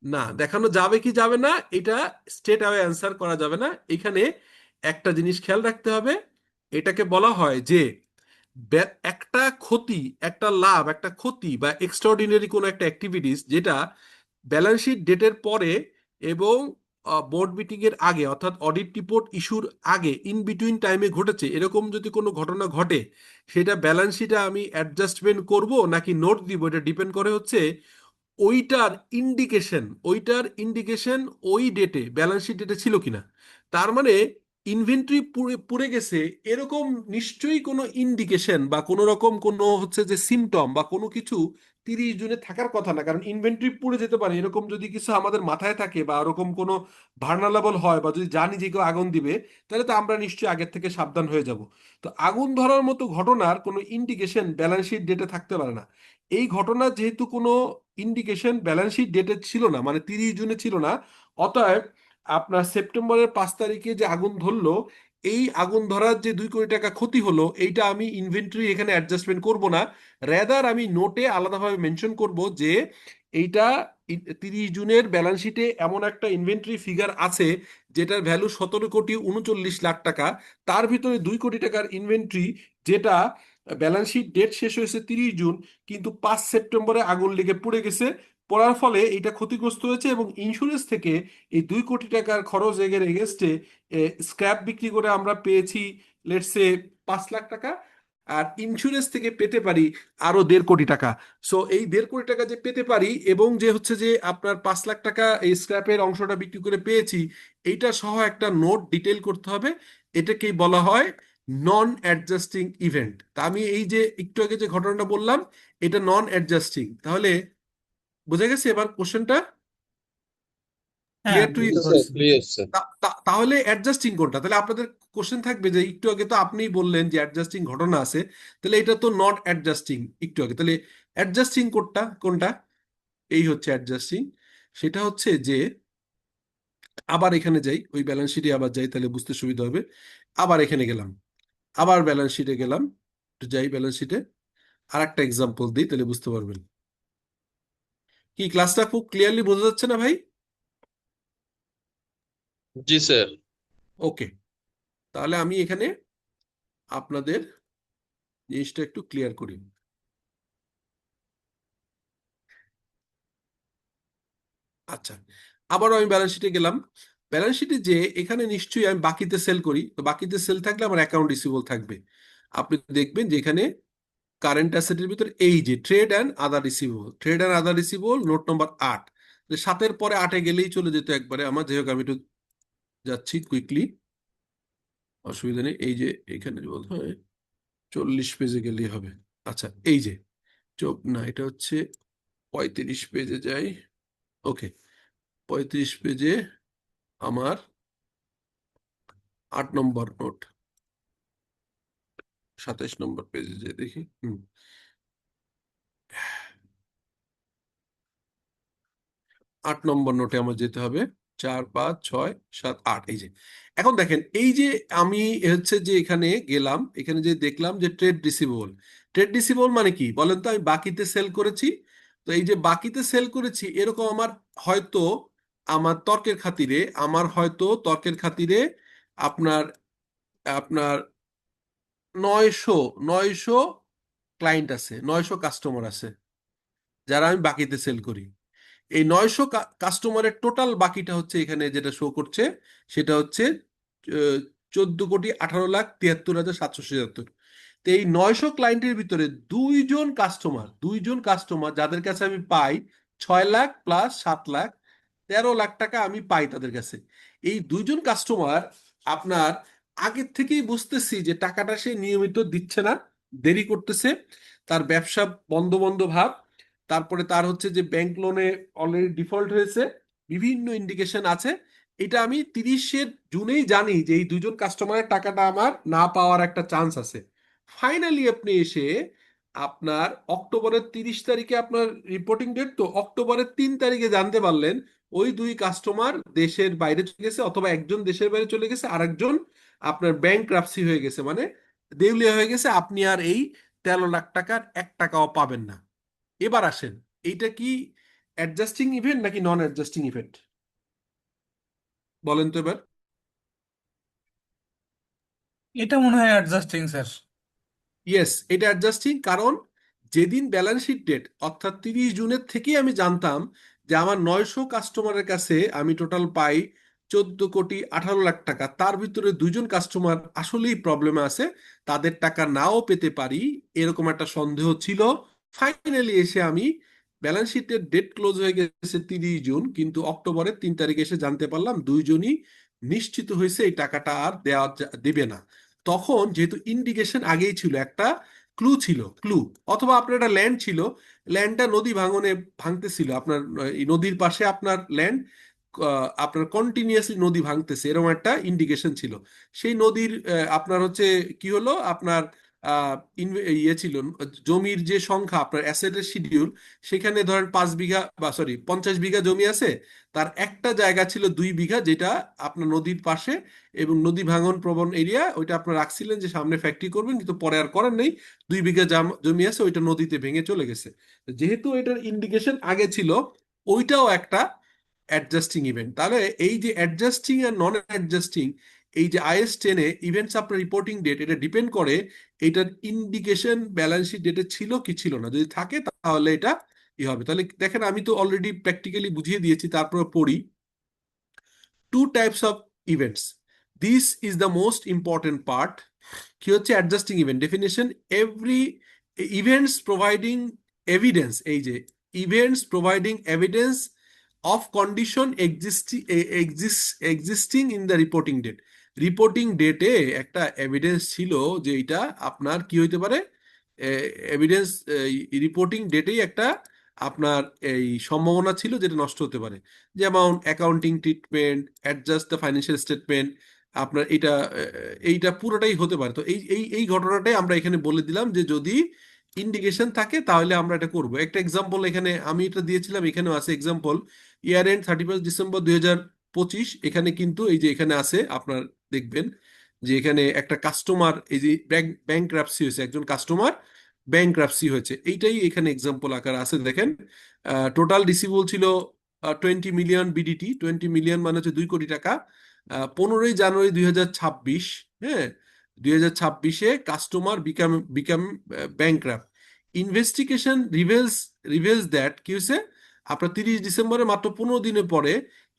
না, দেখানো যাবে কি যাবে না, এটা স্ট্রেট অ্যাওয়ে অ্যান্সার করা যাবে না। এখানে একটা জিনিস খেয়াল রাখতে হবে, এটাকে বলা হয় যে একটা ক্ষতি, একটা লাভ, একটা ক্ষতি বা এক্সট্রাঅর্ডিনারি কোনো একটা অ্যাক্টিভিটিস যেটা ব্যালেন্স শিট ডেটের পরে এবং বোর্ড মিটিং এর আগে, অর্থাৎ অডিট রিপোর্ট ইস্যুর আগে, ইন বিটুইন টাইমে ঘটেছে, এরকম যদি কোনো ঘটনা ঘটে, সেটা ব্যালেন্স শিটে আমি অ্যাডজাস্টমেন্ট করব নাকি নোট দিব, এটা ডিপেন্ড করে হচ্ছে ওইটার ইন্ডিকেশন ওই ডেটে, ব্যালেন্স শিট ডেটে ছিল কিনা। তার মানে ইনভেন্টরি পুড়ে গেছে, এরকম নিশ্চয়ই কোনো ইন্ডিকেশন বা কোনো রকম কোনো হচ্ছে যে সিমটম বা কোনো কিছু 30 জুনে থাকার কথা না। কারণ ইনভেন্টরি পুড়ে যেতে পারে, এরকম যদি কিছু আমাদের মাথায় থাকে বা এরকম কোনো ভার্নারেবল হয় বা যদি জানি যে কেউ আগুন দিবে, তাহলে তো আমরা নিশ্চয়ই আগের থেকে সাবধান হয়ে যাব। তো আগুন ধরার মতো ঘটনার কোনো ইন্ডিকেশন ব্যালেন্স শিট ডেটে থাকতে পারে না। এই ঘটনা যেহেতু কোনো ইন্ডিকেশন ব্যালেন্স শিট ডেটে ছিল না, মানে 30 জুনে ছিল না, অতএব আপনার সেপ্টেম্বরের 5 তারিখে যে আগুন ধরলো, এই আগুন ধরার যে 2 কোটি টাকা ক্ষতি হলো, এইটা আমি ইনভেন্টরি এখানে অ্যাডজাস্টমেন্ট করব না। রেদার আমি নোটে আলাদাভাবে মেনশন করব যে এইটা 30 জুনের ব্যালেন্স শিটে এমন একটা ইনভেন্টরি ফিগার আছে যেটার ভ্যালু 17,39,00,000 টাকা। তার ভিতরে 2 কোটি টাকার ইনভেন্টরি, যেটা ব্যালেন্স শিট ডেট শেষ হয়েছে 30 জুন, কিন্তু 5 সেপ্টেম্বরে আগুন লেগে পুড়ে গেছে। পড়ার ফলে এটা ক্ষতিগ্রস্ত হয়েছে এবং ইন্স্যুরেন্স থেকে এই 2 কোটি টাকার খরচ এগের এগেস্টে স্ক্র্যাপ বিক্রি করে আমরা পেয়েছি লেটস সে 5 লাখ টাকা। আর ইন্স্যুরেন্স থেকে পেতে পারি আরো 1.5 কোটি টাকা। সো এই 1.5 কোটি টাকা যে পেতে পারি এবং যে হচ্ছে যে আপনার 5 লাখ টাকা এই স্ক্র্যাপের অংশটা বিক্রি করে পেয়েছি, এইটা সহ একটা নোট ডিটেল করতে হবে। এটাকেই বলা হয় নন অ্যাডজাস্টিং ইভেন্ট। তা আমি এই যে একটু আগে যে ঘটনাটা বললাম, এটা নন অ্যাডজাস্টিং। তাহলে বুঝে গেছে এবার কোশ্চেনটা হ্যাঁ, ক্লিয়ার টু ইউ? বুঝতে পারছি। Clear sir. তাহলে অ্যাডজাস্টিং কোনটা? তাহলে আপনাদের কোশ্চেন থাকবে যে একটু আগে তো আপনিই বললেন যে অ্যাডজাস্টিং ঘটনা আছে, তাহলে এটা তো নট অ্যাডজাস্টিং একটু আগে, তাহলে অ্যাডজাস্টিং কোনটা? এই হচ্ছে অ্যাডজাস্টিং। সেটা হচ্ছে যে, আবার এখানে যাই, ওই ব্যালেন্স শিটে আবার যাই, তাহলে বুঝতে সুবিধা হবে। আবার এখানে গেলাম, আবার ব্যালেন্স শিটে গেলাম, একটু যাই ব্যালেন্স শিটে, আর একটা এক্সাম্পল দিই, তাহলে বুঝতে পারবেন। কি ক্লাসটা খুব ক্লিয়ারলি বোঝা যাচ্ছে না ভাই? জি স্যার। ওকে, তাহলে আমি এখানে আপনাদের জিনিসটা একটু ক্লিয়ার করি। আচ্ছা, আবারও আমি ব্যালেন্স শিটে গেলাম। ব্যালেন্স শিটে যে এখানে নিশ্চয়ই আমি বাকিতে সেল করি, তো বাকিতে সেল থাকলে আমার অ্যাকাউন্ট রিসিভেবল থাকবে। আপনি দেখবেন যে এখানে কারেন্ট অ্যাসেটের ভিতর এই যে trade and other receivable note number 8, 7-এর পরে 8-এ গেলেই চলে যেত একবারে আমার, যাই হোক আমি একটু যাচ্ছি কুইকলি, অসুবিধা নেই। এই যে এখানে বোধ হয় 40 পেজে গেলেই হবে। আচ্ছা, এই যে না, এটা হচ্ছে 35 পেজে যাই। ওকে, 35 পেজে আমার 8 নম্বর নোট, 27 নম্বর পেজে যে দেখি, 8 নম্বর নোটে আমার যেতে হবে। 4, 5, 6, 7, 8, এই যে। এখন দেখেন, এই যে আমি হচ্ছে যে এখানে গেলাম, এখানে যে দেখলাম যে ট্রেড রিসিভেবল মানে কি বলেন তো? আমি বাকিতে সেল করেছি। তো এই যে বাকিতে সেল করেছি, এরকম আমার হয়তো, আমার তর্কের খাতিরে আপনার আপনার 900 ক্লায়েন্ট আছে, 900 কাস্টমার আছে যারা আমি বাকিতে সেল করি। এই 900 কাস্টমারের টোটাল বাকিটা হচ্ছে এখানে যেটা শো করছে সেটা হচ্ছে 14,18,73,777। তো এই 900 ক্লায়েন্টের ভিতরে দুইজন কাস্টমার যাদের কাছে আমি পাই 6 লাখ প্লাস 7 লাখ, 13 লাখ টাকা আমি পাই তাদের কাছে। এই দুইজন কাস্টমার আপনার আগের থেকেই বুঝতেছি যে টাকাটা সে নিয়মিত দিচ্ছে না, দেরি করতেছে, তার ব্যবসা বন্ধ বন্ধ ভাব, তারপরে তার হচ্ছে যে ব্যাংক লোনে অলরেডি ডিফল্ট হয়েছে, বিভিন্ন ইন্ডিকেশন আছে। এটা আমি 30শে জুনেই জানি যে এই দুজন কাস্টমারের টাকাটা আমার না পাওয়ার একটা চান্স আছে। ফাইনালি আপনি এসে আপনার অক্টোবরের 30 তারিখে আপনার রিপোর্টিং ডেট, তো অক্টোবরের 3 তারিখে জানতে পারলেন ওই দুই কাস্টমার দেশের বাইরে চলে গেছে, অথবা একজন দেশের বাইরে চলে গেছে, আরেকজন আপনার ব্যাংক্রাপসি হয়ে গেছে, মানে দেউলিয়া হয়ে গেছে। আপনি আর এই 13 লাখ টাকার 1 টাকাও পাবেন না। এবার আসেন, এইটা কি অ্যাডজাস্টিং ইভেন্ট নাকি নন অ্যাডজাস্টিং ইভেন্ট বলেন তো এবার। এটা মনে হয় অ্যাডজাস্টিং স্যার। ইয়েস, এটা অ্যাডজাস্টিং, কারণ যেদিন ব্যালেন্স শিট ডেট অর্থাৎ 30 জুনের থেকেই আমি জানতাম যে আমার 900 কাস্টমারের কাছে আমি টোটাল পাই 14,18 লাখ টাকা, তার ভিতরে দুইজন কাস্টমার আসলেই প্রবলেমে আছে, তাদের টাকা নাও পেতে পারি, এরকম একটা সন্দেহ ছিল। ফাইনালি এসে আমি ব্যালেন্স শিটের ডেট ক্লোজ হয়ে গেছে 30 জুন, কিন্তু অক্টোবরের 3 তারিখে এসে জানতে পারলাম দুইজনই নিশ্চিত হয়েছে এই টাকাটা আর দেবে না। তখন যেহেতু ইন্ডিকেশন আগেই ছিল, একটা ক্লু ছিল, ক্লু, অথবা আপনার একটা ল্যান্ড ছিল, ল্যান্ডটা নদী ভাঙনে ভাঙতেছিল, আপনার এই নদীর পাশে আপনার ল্যান্ড, আপনার কন্টিনিউয়াসলি নদী ভাঙতেছে, এরকম একটা ইন্ডিকেশন ছিল। সেই নদীর আপনার হচ্ছে কি হলো, আপনার ইয়ে ছিল, জমির যে সংখ্যা, আপনার অ্যাসেটের শিডিউল, সেখানে ধরেন 5 বিঘা বা সরি 50 বিঘা জমি আছে, তার একটা জায়গা ছিল 2 বিঘা, যেটা আপনার নদীর পাশে এবং নদী ভাঙন প্রবণ এরিয়া, ওইটা আপনার রাখছিলেন যে সামনে ফ্যাক্টরি করবেন, কিন্তু পরে আর করেন নেই। 2 বিঘা জমি আছে, ওইটা নদীতে ভেঙে চলে গেছে। যেহেতু এটার ইন্ডিকেশন আগে ছিল, ওইটাও একটা অ্যাডজাস্টিং ইভেন্ট। তাহলে এই যে অ্যাডজাস্টিং আর নন অ্যাডজাস্টিং, এই যে IS-10-এ ইভেন্টস আফটার রিপোর্টিং ডেট, এটা ডিপেন্ড করে এটার ইন্ডিকেশন ব্যালেন্স শিট ডেটে ছিল কি ছিল না। যদি থাকে তাহলে এটা ই হবে। তাহলে দেখেন, আমি তো অলরেডি প্র্যাকটিক্যালি বুঝিয়ে দিয়েছি, তারপরে পড়ি। Two types of events. This is the most important part. কি হচ্ছে adjusting event definition? Every events providing evidence, এই যে events providing evidence of condition existing in the reporting date. Reporting ডেটে একটা এভিডেন্স ছিল যে এটা আপনার কি হইতে পারে, এভিডেন্স রিপোর্টিং ডেটেই একটা আপনার এই সম্ভাবনা ছিল যেটা নষ্ট হতে পারে। যেমন accounting treatment, adjust the financial statement, আপনার এইটা পুরোটাই হতে পারে। তো এই এই এই ঘটনাটাই আমরা এখানে বলে দিলাম যে যদি ইন্ডিকেশন থাকে তাহলে আমরা এটা করব। একটা এক্সাম্পল এখানে আমি এটা দিয়েছিলাম, এখানেও আছে এক্সাম্পল। ইয়ার এন্ড 31 ডিসেম্বর 2025, এখানে কিন্তু এই যে এখানে আছে আপনার দেখবেন যে এখানে একটা কাস্টমার, এই যে ব্যাংক্রাপসি হয়েছে, একজন কাস্টমার ব্যাংক্রাপসি হয়েছে, এইটাই এখানে এক্সাম্পল আকার আছে। দেখেন টোটাল রিসিভেবল ছিল 20 মিলিয়ন বিডিটি, 20 মিলিয়ন মানে হচ্ছে 2 কোটি টাকা। 15ই জানুয়ারি 2026, হ্যাঁ, 2026-এ customer become become bankrupt. Investigation reveals that কি হয়েছে, আপনার 30 ডিসেম্বরে মাত্র 15 দিনের পরে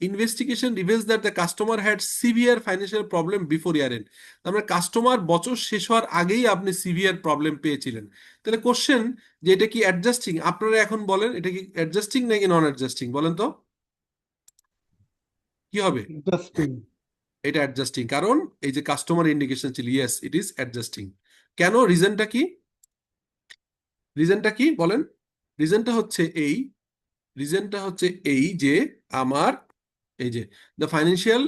investigation reveals that the customer had severe financial problem before year end. তার কাস্টমার বছর শেষ হওয়ার আগেই আপনি সিভিয়ার প্রবলেম পেয়েছিলেন। তাহলে কোশ্চেন যে এটা কি অ্যাডজাস্টিং, আপনারা এখন বলেন এটা কি অ্যাডজাস্টিং নাকি নন অ্যাডজাস্টিং, বলেন তো কি হবে? ইন্টারেস্টিং। এটা অ্যাডজাস্টিং, কারণ এই যে কাস্টমার ইন্ডিকেশন ছিল, ইয়েস ইট ইজ অ্যাডজাস্টিং। কেন? রিজনটা কি? রিজনটা কি বলেন? রিজনটা হচ্ছে এই, রিজনটা হচ্ছে এই যে আমার এই যে দ্য ফাইন্যান্সিয়াল,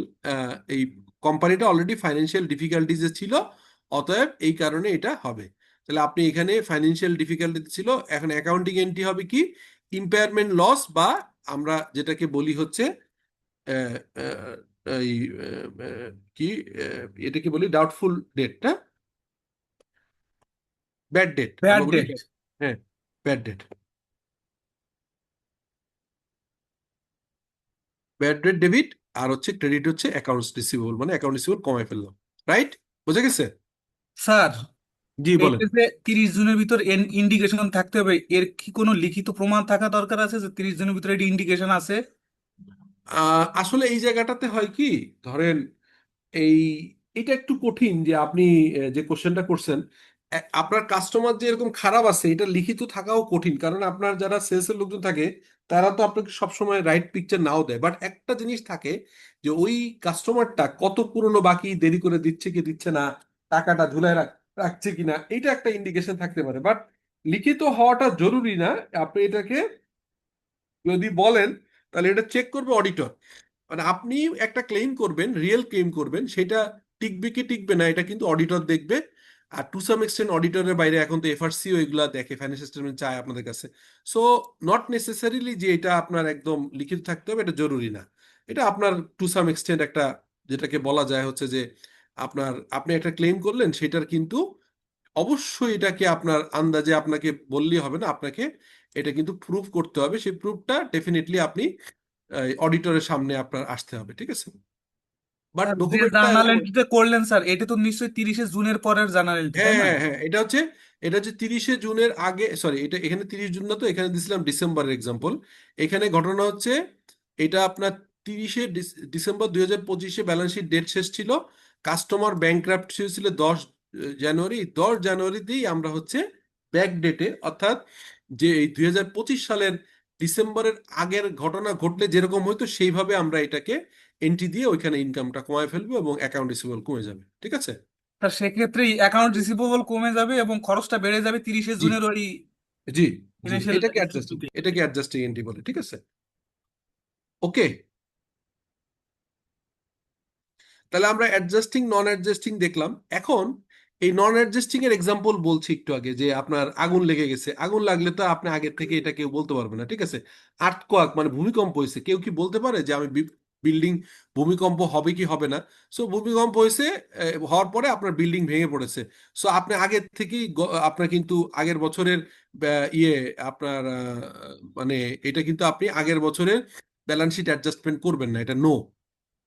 এই কোম্পানিটা অলরেডি ফাইন্যান্সিয়াল ডিফিকাল্টিজে ছিল, অতএব এই কারণে এটা হবে। তাহলে আপনি এখানে ফাইন্যান্সিয়াল ডিফিকাল্টি ছিল, এখন অ্যাকাউন্টিং এন্ট্রি হবে কি, ইম্পেয়ারমেন্ট লস, বা আমরা যেটাকে বলি হচ্ছে আহ, আহ, এই কি এটাকে বলি ডাউটফুল ডেট, না ব্যাড ডেট, ব্যাড আমরা বলি ডেট। হ্যাঁ bad debt. Bad debt debit, আর হচ্ছে ক্রেডিট হচ্ছে অ্যাকাউন্টস রিসিভেবল, মানে অ্যাকাউন্ট রিসিভেবল কমায় ফেললাম। রাইট? বুঝে গেছে? স্যার জি বলেন। এইটা যে 30 জনের ভিতর ইন্ডিকেশন থাকতে হবে, এর কি কোনো লিখিত প্রমাণ থাকা দরকার আছে যে 30 জনের ভিতরে এটি ইন্ডিকেশন আছে? আসলে এই জায়গাটাতে হয় কি, ধরেন এই এটা একটু কঠিন যে আপনি যে কোশ্চেনটা করছেন, আপনার কাস্টমার যে এরকম খারাপ আছে এটা লিখিত থাকাও কঠিন, কারণ আপনার যারা সেলসের লোকজন থাকে তারা তো আপনাকে সবসময় রাইট পিকচার নাও দেয়, বাট একটা জিনিস থাকে যে ওই কাস্টমারটা কত পুরনো বাকি, দেরি করে দিচ্ছে কি দিচ্ছে না, টাকাটা ঝুলায় রাখছে কিনা, এটা একটা ইন্ডিকেশন থাকতে পারে, বাট লিখিত হওয়াটা জরুরি না। আপনি এটাকে যদি বলেন তাহলে এটা চেক করবে অডিটর। মানে আপনি একটা ক্লেম করবেন, রিয়েল ক্লেম করবেন, সেটা টিকবে কি টিকবে না এটা কিন্তু অডিটর দেখবে। আর টু সাম এক্সটেন্ট অডিটরের বাইরে এখন তো এফআরসিও এগুলা দেখে, ফাইন্যান্সিয়াল স্টেটমেন্ট চায় আপনাদের কাছে। সো নট নেসেসারিলি যে এটা আপনার একদম লিখিত থাকতে হবে, এটা জরুরি না। এটা আপনার টু সাম এক্সটেন্ট একটা, যেটাকে বলা যায় হচ্ছে যে আপনি একটা ক্লেম করলেন, সেটার কিন্তু অবশ্যই এটাকে আপনার আন্দাজে আপনাকে বললেই হবে না, আপনাকে এটা কিন্তু প্রুভ করতে হবে। সেই প্রুফটা ডেফিনেটলি আপনি অডিটরের সামনে আপনার আসতে হবে, ঠিক আছে? বাট স্যার যে ডকুমেন্টটা জার্নাল এরকম। এন্ট্রিটা করলেন স্যার, এটা তো নিশ্চয়ই 30 জুনের পরের জার্নাল এন্ট্রি, হ্যাঁ তাই না? হ্যাঁ হ্যাঁ, এটা হচ্ছে 30শে জুনের আগে, সরি এটা এখানে 30 জুন না, তো এখানে দিছিলাম ডিসেম্বরের এক্সাম্পল। এখানে ঘটনা হচ্ছে এটা আপনার 30শে ডিসেম্বর 2025 ব্যালেন্স শিট ডেট শেষ ছিল, কাস্টমার ব্যাংক্রাফট ছিল 10 জানুয়ারি। 10 জানুয়ারিতেই আমরা হচ্ছে ব্যাক ডেটে, অর্থাৎ যে এই 2025 সালের ডিসেম্বরের আগের ঘটনা ঘটলে যেরকম হয়তো সেইভাবে আমরা এটাকে এন্ট্রি দিয়ে ওইখানে ইনকামটা কমায় ফেলবো এবং অ্যাকাউন্ট রিসিভেবল কমে যাবে, ঠিক আছে? স্যার সেক্ষেত্রে অ্যাকাউন্ট রিসিভেবল কমে যাবে এবং খরচটা বেড়ে যাবে তিরিশে জি জুনের ওই জি জি, ইনিশিয়াল এটাকে অ্যাডজাস্টিং, এন্ট্রিতে। এটাকে অ্যাডজাস্টিং এন্ট্রি বলে, ঠিক আছে? ওকে, তাহলে আমরা অ্যাডজাস্টিং নন অ্যাডজাস্টিং দেখলাম। এখন এই নন অ্যাডজাস্টিং এর এক্সাম্পল বলছি একটু আগে, যে আপনার আগুন লেগে গেছে, আগুন লাগলে তো আপনি আগের থেকে এটা কেউ বলতে পারবে না, ঠিক আছে? আর্থকোয়াক মানে ভূমিকম্প হয়েছে, কেউ কি বলতে পারে যে আমি বিল্ডিং ভূমিকম্প হবে কি হবে না? সো ভূমিকম্প হয়েছে, হওয়ার পরে আপনার বিল্ডিং ভেঙে পড়েছে। সো আপনি আগের থেকেই আপনার কিন্তু আগের বছরের ইয়ে আপনার মানে এটা কিন্তু আপনি আগের বছরের ব্যালেন্স শিট অ্যাডজাস্টমেন্ট করবেন না, এটা নো।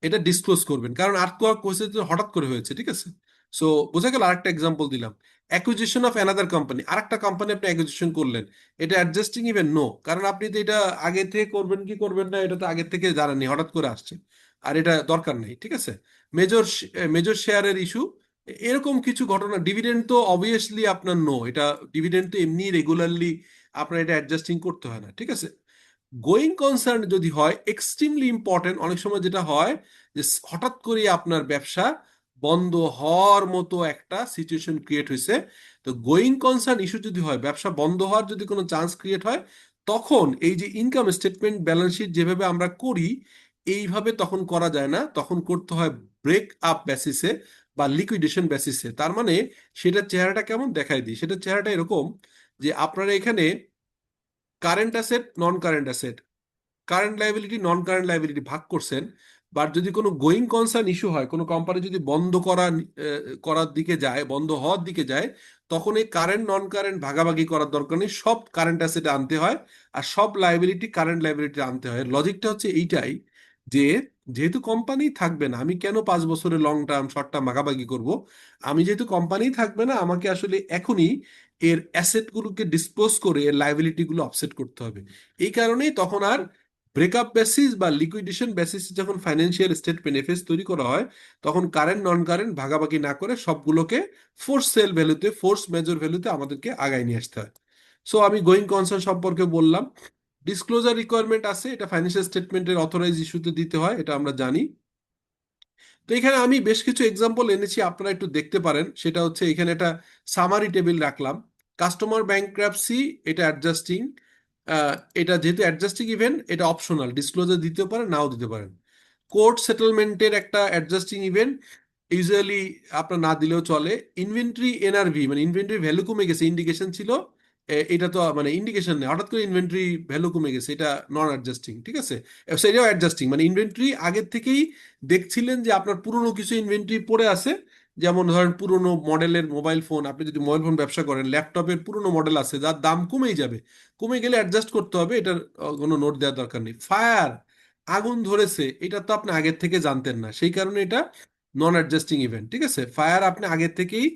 এটা ডিসক্লোজ করবেন, কারণ আর্থকোয়াক হয়েছে তো হঠাৎ করে হয়েছে, ঠিক আছে? সো বোঝা গেল। আরেকটা এক্সাম্পল দিলাম, অ্যাকুইজিশন অফ অ্যানাদার কোম্পানি, আরেকটা কোম্পানি আপনি অ্যাকুইজিশন করলেন, এটা অ্যাডজাস্টিং ইভেন নো, কারণ আপনি তো এটা আগে থেকে করবেন কি করবেন না এটা তো আগে থেকে জানেননি, হঠাৎ করে আসছে, আর এটা দরকার নেই, ঠিক আছে? মেজর মেজর শেয়ারের ইস্যু, এরকম কিছু ঘটনা। ডিভিডেন্ড তো অবভিয়াসলি আপনার নো, এটা ডিভিডেন্ড তো এমনি রেগুলারলি আপনার এটা অ্যাডজাস্টিং করতে হয় না, ঠিক আছে? গোয়িং কনসার্ন যদি হয়, এক্সট্রিমলি ইম্পর্টেন্ট, অনেক সময় যেটা হয় যে হঠাৎ করে আপনার ব্যবসা বন্ধ হওয়ার মতো একটা সিচুয়েশন ক্রিয়েট হয়েছে, তো গোয়িং কনসার্ন ইস্যু যদি হয়, ব্যবসা বন্ধ হওয়ার যদি কোনো চান্স ক্রিয়েট হয়, তখন এই যে ইনকাম স্টেটমেন্ট ব্যালেন্স শিট যেভাবে আমরা করি এইভাবে তখন করা যায় না, তখন করতে হয় ব্রেক আপ বেসিসে বা লিকুইডেশন বেসিসে। তার মানে সেটার চেহারাটা কেমন দেখায় দিই, সেটার চেহারাটা এরকম যে আপনারা এখানে কারেন্ট অ্যাসেট, নন কারেন্ট অ্যাসেট, কারেন্ট লাইবিলিটি, নন কারেন্ট লাইবিলিটি ভাগ করছেন। বাট যদি কোনো গোয়িং কনসার্ন ইস্যু হয়, কোনো কোম্পানি যদি বন্ধ করার দিকে যায়, বন্ধ হওয়ার দিকে যায়, তখন এই কারেন্ট নন কারেন্ট ভাগাভাগি করার দরকার নেই, সব কারেন্ট অ্যাসেটে আনতে হয় আর সব লাইবিলিটি কারেন্ট লাইবিলিটি আনতে হয়। লজিকটা হচ্ছে এইটাই যে যেহেতু কোম্পানি থাকবে না, আমি কেন 5 বছরের লং টার্ম শর্ট টার্ম ভাগাভাগি করব? আমি যেহেতু কোম্পানি থাকবে না, আমাকে আসলে এখনই এর অ্যাসেটগুলোকে ডিসপোজ করে এর লাইবিলিটি গুলো অফসেট করতে হবে। এই কারণেই তখন আর ব্রেকআপ বেসিস বা লিকুইডেশন বেসিস যখন ফাইন্যান্সিয়াল স্টেটমেন্ট এফএস তৈরি করা হয়, তখন কারেন্ট নন কারেন্ট ভাগাভাগি না করে সবগুলোকে ফোর্স সেল ভ্যালুতে, ফোর্স মেজর ভ্যালুতে আমাদেরকে আগায় নিয়ে আসতে হয়। সো আমি গোয়িং কনসার্ন সম্পর্কে বললাম। ডিসক্লোজার রিকোয়ারমেন্ট আছে, এটা ফাইন্যান্সিয়াল স্টেটমেন্টের অথরাইজ ইস্যুতে দিতে হয়, এটা আমরা জানি। তো এখানে আমি বেশ কিছু এক্সাম্পল এনেছি, আপনারা একটু দেখতে পারেন। সেটা হচ্ছে এখানে একটা সামারি টেবিল রাখলাম। কাস্টমার ব্যাংক্রাপসি, এটা অ্যাডজাস্টিং, এটা যেহেতু অ্যাডজাস্টিং ইভেন্ট, এটা অপশনাল, ডিসক্লোজার দিতে পারেন নাও দিতে পারেন। কোর্ট সেটেলমেন্টের একটা অ্যাডজাস্টিং ইভেন্ট, ইউজুয়ালি আপনার না দিলেও চলে। ইনভেন্টরি এনআরভি মানে ইনভেন্টরি ভ্যালু কমে গেছে, ইন্ডিকেশন ছিল, এটা তো মানে ইন্ডিকেশন নেই, হঠাৎ করে ইনভেন্টরি ভ্যালু কমে গেছে, এটা নন অ্যাডজাস্টিং, ঠিক আছে? সেটাও অ্যাডজাস্টিং, মানে ইনভেন্টরি আগের থেকেই দেখছিলেন যে আপনার পুরনো কিছু ইনভেন্টরি পড়ে আছে, যেমন ধরেন পুরনো মডেলের মোবাইল ফোন, আপনি যদি মোবাইল ফোন ব্যবসা করেন, ল্যাপটপের পুরনো মডেল আছে যার দাম কমেই যাবে, কমে গেলে অ্যাডজাস্ট করতে হবে, এটার কোনো নোট দেওয়ার দরকার নেই। ফায়ার, আগুন ধরেছে, এটা তো আপনি আগের থেকে জানতেন না, সেই কারণে এটা নন অ্যাডজাস্টিং ইভেন্ট, ঠিক আছে? ফায়ার আপনি আগের থেকেই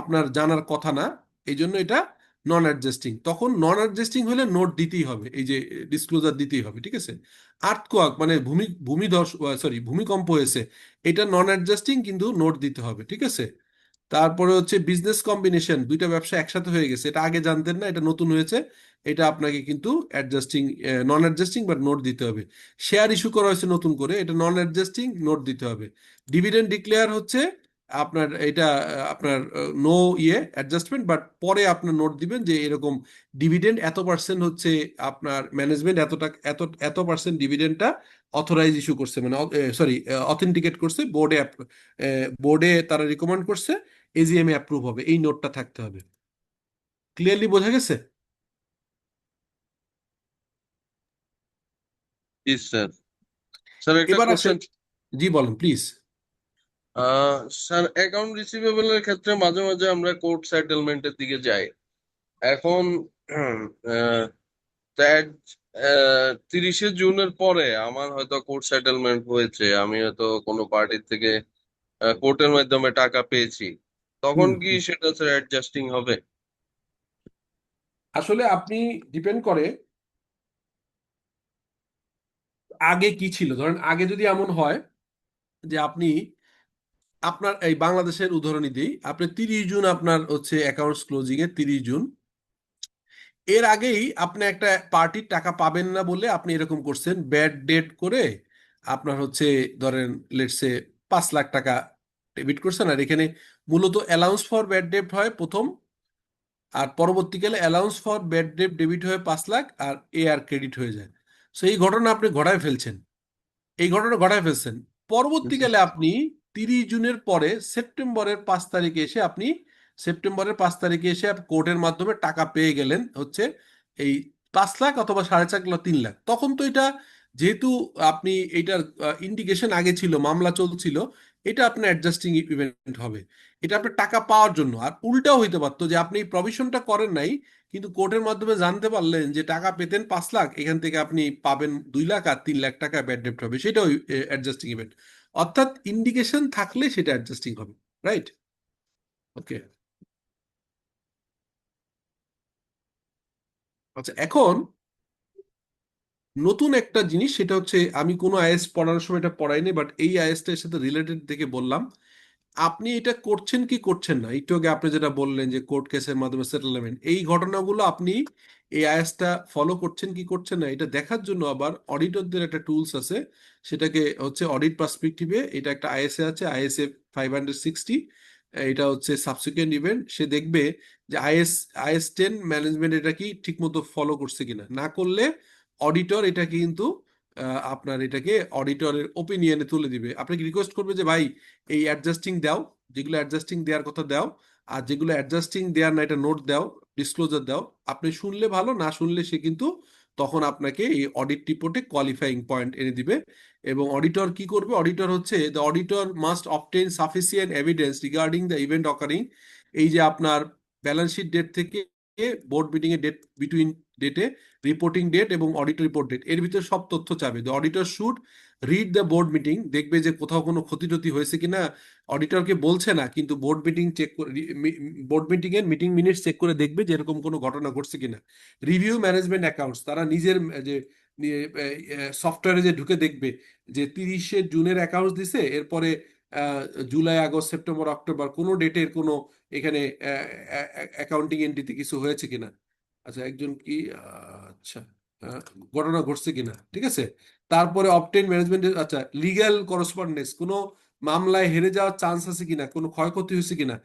আপনার জানার কথা না, এই জন্য এটা নন অ্যাডজাস্টিং। তখন নন অ্যাডজাস্টিং হলে নোট দিতেই হবে, এই যে ডিসক্লোজার দিতেই হবে, ঠিক আছে। আর্থকোয়াক মানে ভূমিধস, সরি ভূমিকম্প হয়েছে, এটা নন অ্যাডজাস্টিং কিন্তু নোট দিতে হবে, ঠিক আছে। তারপরে হচ্ছে বিজনেস কম্বিনেশন, দুইটা ব্যবসা একসাথে হয়ে গেছে, এটা আগে জানতেন না, এটা নতুন হয়েছে, এটা আপনাকে কিন্তু adjusting, non adjusting but note দিতে হবে। শেয়ার ইস্যু করা হয়েছে নতুন করে, এটা নন অ্যাডজাস্টিং, নোট দিতে হবে। ডিভিডেন্ড ডিক্লেয়ার হচ্ছে আপনার এটা আপনার নো অ্যাডজাস্টমেন্ট, বাট পরে আপনার নোট দিবেন যে এরকম ডিভিডেন্ড এত পার্সেন্ট হচ্ছে আপনার ম্যানেজমেন্ট এত টাকা এত এত পার্সেন্ট ডিভিডেন্ডটা অথরাইজ ইস্যু করছে, মানে সরি অথেন্টিকেট করছে বোর্ডে, বোর্ডে তারা রিকমেন্ড করছে, এজিএম এ অ্যাপ্রুভ হবে, এই নোটটা থাকতে হবে। ক্লিয়ারলি বোঝা গেছে? জি স্যার। স্যার একটা এবার আসেন, কোশ্চেন। জি বলেন প্লিজ। স্যার অ্যাকাউন্ট রিসিভেবলের ক্ষেত্রে মাঝে মাঝে আমরা কোর্ট সেটেলমেন্টের দিকে যাই। এখন আহ, ত্যাগ 30শে জুনের পরে আমার হয়তো কোর্ট সেটেলমেন্ট হয়েছে, আমি হয়তো কোনো পার্টির থেকে কোর্টের মাধ্যমে টাকা পেয়েছি, তখন হুম কি হুম। সেটা স্যার অ্যাডজাস্টিং হবে? আসলে আপনি, ডিপেন্ড করে আগে কি ছিল। ধরেন আগে যদি এমন হয় যে আপনি, আপনার এই বাংলাদেশের উদাহরণই দিই, আপনি 30 জুন আপনার হচ্ছে অ্যাকাউন্টস ক্লোজিং এর 30 জুন, এর আগেই আপনি একটা পার্টির টাকা পাবেন না বলে আপনি এরকম করছেন, ব্যাড ডেট করে আপনার হচ্ছে ধরেন লেটসে 5 লাখ টাকা ডেবিট করছেন। আর এখানে মূলত অ্যালাউন্স ফর ব্যাড ডেট হয় প্রথম, আর পরবর্তীকালে allowance for bad debt debit হয়ে 5 লাখ, আর এ আর ক্রেডিট হয়ে যায়। সো এই ঘটনা আপনি ঘটায় ফেলছেন, এই ঘটনা ঘটায় ফেলছেন। জি পরবর্তীকালে আপনি 30 জুনের পরে সেপ্টেম্বরের 5 তারিখে এসে কোর্টের মাধ্যমে টাকা পেয়ে গেলেন হচ্ছে এই 5 লাখ অথবা 4.5 লাখ 3 লাখ। তখন তো এটা যেহেতু আপনি এটার ইন্ডিকেশন আগে ছিল, মামলা চলছিল, এটা আপনার অ্যাডজাস্টিং ইভেন্ট হবে। এটা আপনার টাকা পাওয়ার জন্য। আর উল্টাও হইতে পারতো যে আপনি প্রভিশনটা করেন নাই, কিন্তু কোর্টের মাধ্যমে জানতে পারলেন যে টাকা পেতেন 5 লাখ, এখান থেকে আপনি পাবেন 2 লাখ, আর 3 লাখ টাকা ব্যাড ডেপ্ট হবে, সেটাও অ্যাডজাস্টিং ইভেন্ট। অর্থাৎ ইন্ডিকেশন থাকলে সেটা অ্যাডজাস্টিং হবে, রাইট? ওকে। আচ্ছা, এখন নতুন একটা জিনিস, সেটা হচ্ছে আমি কোনো আইএস পড়ানোর সময় এটা পড়াইনি, বাট এই আইএসটার সাথে রিলেটেড থেকে বললাম। আপনি এটা করছেন কি করছেন না, একটু আগে আপনি যেটা বললেন যে কোর্ট কেসের মাধ্যমে সেটেলমেন্ট, এই ঘটনাগুলো আপনি এই আইএসটা ফলো করছেন কি করছেন না, এটা দেখার জন্য আবার অডিটরদের একটা টুলস আছে, সেটাকে হচ্ছে অডিট পার্সপেক্টিভে, এটা একটা আইএসএ আছে, আইএসএ 560। এটা হচ্ছে সাবসিকুয়েন্ট ইভেন্ট, সে দেখবে যে আইএস 10 ম্যানেজমেন্ট এটা কি ঠিকমতো ফলো করছে কিনা। না করলে অডিটর এটাকে কিন্তু আপনার এটাকে অডিটরের ওপিনিয়নে তুলে দিবে, আপনাকে রিকোয়েস্ট করবে যে ভাই এই অ্যাডজাস্টিং দাও, যেগুলো অ্যাডজাস্টিং দেওয়ার কথা দাও, আর যেগুলো অ্যাডজাস্টিং দেওয়ার না এটা নোট দাও, ডিসক্লোজার দাও। আপনি শুনলে ভালো, না শুনলে সে কিন্তু তখন আপনাকে এই অডিট রিপোর্টে কোয়ালিফাইং পয়েন্ট এনে দিবে। এবং অডিটর কি করবে, অডিটর হচ্ছে the auditor must obtain sufficient evidence regarding the event occurring, এই যে আপনার ব্যালেন্স শিট ডেট থেকে বোর্ড মিটিং এর ডেট, বিটুইন ডেটে রিপোর্টিং ডেট এবং অডিট রিপোর্ট ডেট, এর ভিতরে সব তথ্য চাবে। The auditor should read the board meeting, দেখবে যে কোথাও কোনো ক্ষতি টতি হয়েছে কিনা, অডিটরকে বলছে না কিন্তু বোর্ড মিটিং চেক করে, বোর্ড মিটিং এর মিটিং মিনিটস চেক করে দেখবে যে এরকম কোনো ঘটনা ঘটছে কিনা। রিভিউ ম্যানেজমেন্ট অ্যাকাউন্টস, তারা নিজের যে সফটওয়্যারে যে ঢুকে দেখবে যে 30শে জুনের অ্যাকাউন্টস দিছে, এরপরে জুলাই আগস্ট সেপ্টেম্বর অক্টোবর কোনো ডেটের কোনো এখানে অ্যাকাউন্টিং এন্ট্রিতে কিছু হয়েছে কিনা। আচ্ছা, একজন কি আচ্ছা আহ, ঘটনা ঘটছে কিনা, ঠিক আছে। তারপরে অবটেন ম্যানেজমেন্ট, আচ্ছা লিগ্যাল করসপন্ডেন্স, কোনো মামলায় হেরে যাওয়ার চান্স আছে কিনা, কোনো ক্ষয়ক্ষতি হয়েছে কিনা,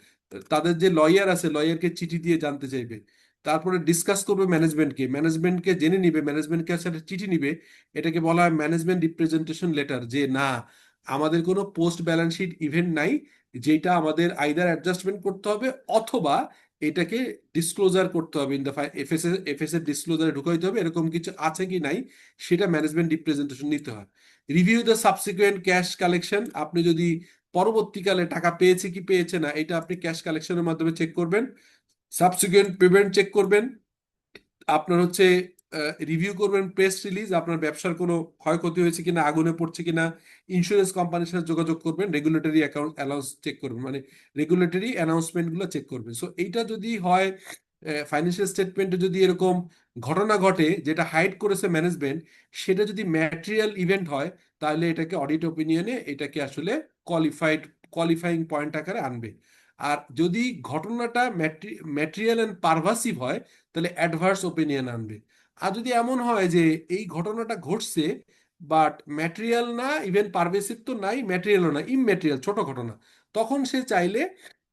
তাদের যে লয়ার আছে লয়ারকে চিঠি দিয়ে জানতে চাইবে। তারপরে ডিসকাস করবে ম্যানেজমেন্টকে, ম্যানেজমেন্টকে জেনে নিবে, ম্যানেজমেন্টকে কাছে একটা চিঠি নিবে, এটাকে বলা হয় ম্যানেজমেন্ট রিপ্রেজেন্টেশন লেটার, যে না আমাদের কোনো পোস্ট ব্যালেন্স শিট ইভেন্ট নাই, যেটা আমাদের আইদার অ্যাডজাস্টমেন্ট করতে হবে অথবা এটাকে ডিসক্লোজার করতে হবে, ইন দ্য এফএস এর ডিসক্লোজারে ঢুকাইতে হবে, এরকম কিছু আছে কি নাই সেটা ম্যানেজমেন্ট রিপ্রেজেন্টেশন নিতে হয়। Review the subsequent cash collection, আপনি যদি পরবর্তীকালে টাকা পেয়েছে কি পেয়েছে না এটা আপনি ক্যাশ কালেকশনের মাধ্যমে চেক করবেন। সাবসিকুয়েন্ট পেমেন্ট চেক করবেন, আপনার হচ্ছে রিভিউ করবেন প্রেস রিলিজ, আপনার ব্যবসার কোনো ক্ষয়ক্ষতি হয়েছে কিনা, আগুনে পড়ছে কিনা, ইন্স্যুরেন্স কোম্পানির সাথে যোগাযোগ করবেন, রেগুলেটরি অ্যাকাউন্ট অ্যালাউন্স চেক করবেন, মানে রেগুলেটরি অ্যানাউন্সমেন্টগুলো চেক করবেন। সো এইটা যদি হয়, ফাইন্যান্সিয়াল স্টেটমেন্টে যদি এরকম ঘটনা ঘটে যেটা হাইড করেছে ম্যানেজমেন্ট, সেটা যদি ম্যাটেরিয়াল ইভেন্ট হয়, তাহলে এটাকে অডিট ওপিনিয়নে এটাকে আসলে কোয়ালিফাইং পয়েন্ট আকারে আনবে। আর যদি ঘটনাটা ম্যাটেরিয়াল অ্যান্ড পারভাসিভ হয়, তাহলে অ্যাডভার্স ওপিনিয়ন আনবে। আর যদি এমন হয় যে এই ঘটনাটা ঘটছে বাট ম্যাটেরিয়াল না, ইভেন পারভেসিভ তো নাই, ম্যাটেরিয়ালও না, ইমম্যাটেরিয়াল ছোট ঘটনা, তখন সে চাইলে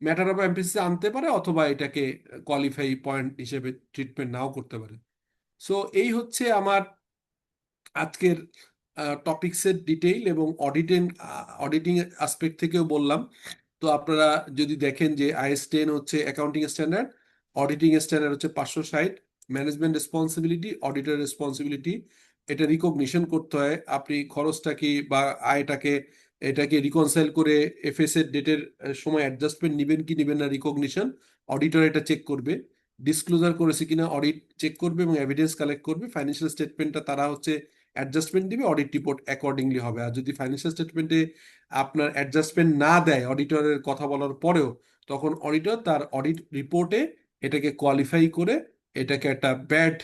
ম্যাটার অফ এমপিসিসে আনতে পারে, অথবা এটাকে কোয়ালিফাই পয়েন্ট হিসেবে ট্রিটমেন্ট নাও করতে পারে। সো এই হচ্ছে আমার আজকের টপিকসের ডিটেইল, এবং অডিটিং অ্যাসপেক্ট থেকেও বললাম। তো আপনারা যদি দেখেন যে IS 10 হচ্ছে অ্যাকাউন্টিং স্ট্যান্ডার্ড, অডিটিং স্ট্যান্ডার্ড হচ্ছে 560, ম্যানেজমেন্ট রেসপন্সিবিলিটি, অডিটর রেসপন্সিবিলিটি, এটা রিকগনিশন করতে হয়। আপনি খরচটাকে বা আয়টাকে এটাকে রিকনসাইল করে এফএস এর ডেটের সময় অ্যাডজাস্টমেন্ট নিবেন কি নিবেন না, রিকগনিশন অডিটর এটা চেক করবে, ডিসক্লোজার করেছে কিনা অডিট চেক করবে এবং এভিডেন্স কালেক্ট করবে। ফাইন্যান্সিয়াল স্টেটমেন্টটা তারা হচ্ছে অ্যাডজাস্টমেন্ট দিবে, অডিট রিপোর্ট অ্যাকর্ডিংলি হবে। আর যদি ফাইন্যান্সিয়াল স্টেটমেন্টে আপনার অ্যাডজাস্টমেন্ট না দেয় অডিটরের কথা বলার পরেও, তখন অডিটর তার অডিট রিপোর্টে এটাকে কোয়ালিফাই করে, এটাকে একটা ব্যাড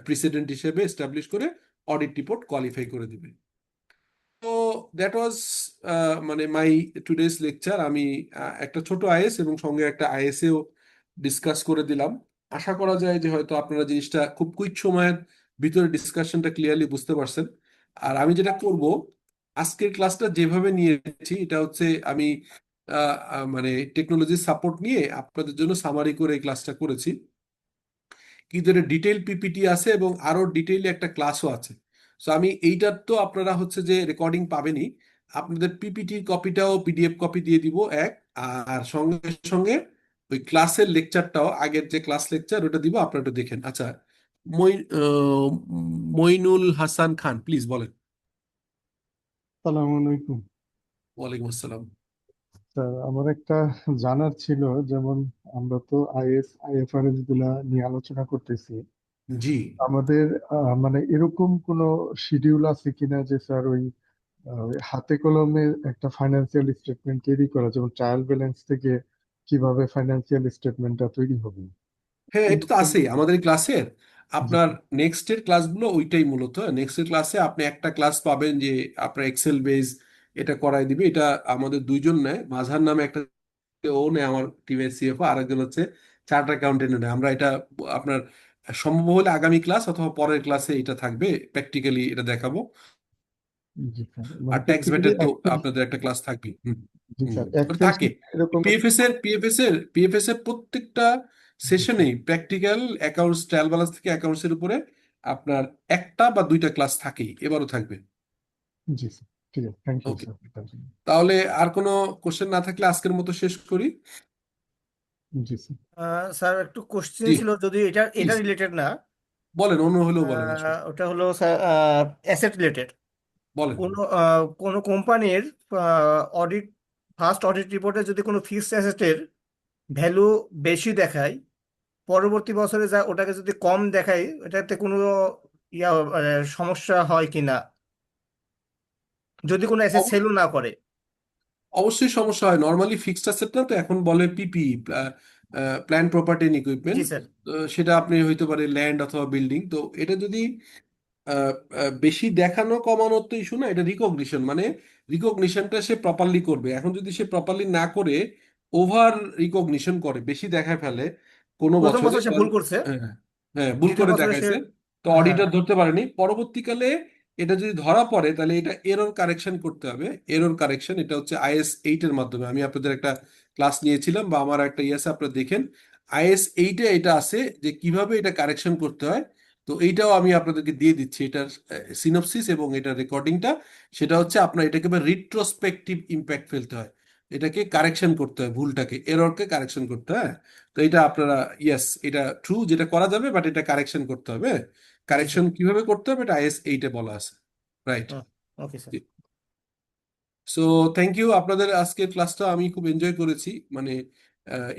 প্রিসিডেন্ট হিসেবে এস্টাবলিশ করে অডিট রিপোর্ট কোয়ালিফাই করে দিবে। তো দ্যাট ওয়াজ মানে মাই টুডেস লেকচার। আমি একটা ছোট আইএস এবং সঙ্গে একটা আইএসএও ডিসকাস করে দিলাম। আশা করা যায় যে হয়তো আপনারা জিনিসটা খুব কুইক সময়ের ভিতরে ডিসকাশনটা ক্লিয়ারলি বুঝতে পারছেন। আর আমি যেটা করব, আজকের ক্লাসটা যেভাবে নিয়েছি, এটা হচ্ছে আমি মানে টেকনোলজির সাপোর্ট নিয়ে আপনাদের জন্য সামারি করে এই ক্লাসটা করেছি। কিন্তু এটা ডিটেইল পিপিটি আছে এবং আরো ডিটেইলে একটা ক্লাসও আছে। সো আমি এইটার তো আপনারা হচ্ছে যে রেকর্ডিং পাবেনই, আপনাদের পিপিটি কপিটাও পিডিএফ কপি দিয়ে দিব এক, আর সঙ্গে সঙ্গে ওই ক্লাসের লেকচারটাও, আগের যে ক্লাস লেকচার ওটা দিব, আপনারা একটু দেখেন। আচ্ছা, মইনুল হাসান খান, প্লিজ বলেন। আসসালামু আলাইকুম ওয়ালাইকুম আসসালাম। স্যার। আমার একটা জানার ছিল, যেমন আমরা তো আইএফআরএস গুলা নিয়ে আলোচনা করতেছি, জি আমাদের মানে এরকম কোনো শিডিউল আছে কিনা যে স্যার ওই হাতে কলমে একটা ফাইন্যান্সিয়াল স্টেটমেন্ট তৈরি করা, যেমন ট্রায়াল ব্যালেন্স থেকে কিভাবে ফাইন্যান্সিয়াল স্টেটমেন্টটা তৈরি হবে? হ্যাঁ, এটা তো এরকম আছেই আমাদের ক্লাসের। জি আপনার নেক্সটের ক্লাসগুলো ওইটাই মূলত। নেক্সটের ক্লাসে আপনি একটা ক্লাস পাবেন যে আপনার এক্সেল বেস এটা করাই দিবে। এটা আমাদের দুইজন নেয়, মাঝার নামে একটা, ও নেয় আমার টিমের সিএফও, আরেকজন হচ্ছে চার্টার অ্যাকাউন্টেন্ট নেয়। আমরা এটা আপনার সম্ভব হলে আগামী ক্লাস অথবা পরের ক্লাসে এটা থাকবে, প্র্যাকটিক্যালি এটা দেখাবো। জি স্যার, আর মানে ট্যাক্স প্র্যাকটিক্যালি ভ্যাটের তো এক্সেল। আপনাদের একটা ক্লাস থাকবে। জি স্যার, ওটা এক্সেল থাকে। শিট এরকম পিএফএস এর প্রত্যেকটা জি স্যার। সেশনেই প্র্যাকটিক্যাল অ্যাকাউন্টস, ট্রায়াল ব্যালেন্স থেকে অ্যাকাউন্টস এর উপরে আপনার একটা বা দুইটা ক্লাস থাকেই, এবারও থাকবে। জি স্যার, ঠিক আছে, থ্যাংক ইউ ওকে, স্যার। তাহলে আর কোনো কোশ্চেন না থাকলে আজকের মতো শেষ করি। জি স্যার। স্যার একটু কোশ্চেন জি ছিল, যদি এটা এটা প্লিজ রিলেটেড না। বলেন, অন্য হলেও বলেন, আসুন ওটা হলো স্যার অ্যাসেট রিলেটেড। বলেন। কোনো কোম্পানির অডিট ফার্স্ট অডিট রিপোর্টে যদি কোনো ফিক্সড অ্যাসেটের ভ্যালু বেশি দেখায়, পরবর্তী বছরে যা ওটাকে যদি কম দেখায়, এটাতে কোনো সমস্যা হয় কিনা, যদি কোনো অ্যাসেট সেলও না করে? অবশ্যই সমস্যা হয়। নর্মালি ফিক্সড অ্যাসেট না তো, এখন বলে পিপিই, প্ল্যান প্রপার্টি এন্ড জি ইকুইপমেন্ট। স্যার। সেটা আপনি হইতে পারে ল্যান্ড অথবা বিল্ডিং। তো এটা যদি বেশি দেখানো কমানোর তো ইস্যু না, এটা রিকগনিশন, মানে রিকগনিশনটা সে প্রপারলি করবে। এখন যদি সে প্রপারলি না করে ওভার রিকগনিশন করে, বেশি দেখায় ফেলে কোনো প্রথম বছরে, বছর সে ভুল করছে, হ্যাঁ হ্যাঁ, ভুল দ্বিতীয় করে বছরে সে, দেখাইছে, তো হ্যাঁ। অডিটর ধরতে পারেনি, পরবর্তীকালে এটা যদি ধরা পড়ে তাহলে এটা এরর কারেকশন করতে হবে। এরর কারেকশন এটা হচ্ছে IS 8 এর মাধ্যমে। আমি আপনাদের একটা ক্লাস নিয়েছিলাম বা আমার একটা আছে, আপনারা দেখেন IS 8 এ এটা আছে যে কিভাবে এটা কারেকশন করতে হয়। তো এইটাও আমি আপনাদেরকে দিয়ে দিচ্ছি, এটার সিনপসিস এবং এটার রেকর্ডিংটা। সেটা হচ্ছে আপনার এটাকে রিট্রোস্পেকটিভ ইম্প্যাক্ট ফেলতে হয়, এটাকে কারেকশন করতে হয়, ভুলটাকে, এররকে কারেকশন করতে হয়। তো এটা আপনারা, ইয়েস, এটা ট্রু, যেটা করা যাবে, বাট এটা কারেকশন করতে হবে। জি স্যার। কারেকশন কিভাবে করতে হবে এটা IS 8 এ বলা আছে, right? Okay sir. So thank you. আপনাদের আজকের ক্লাসটা আমি খুব এনজয় করেছি, মানে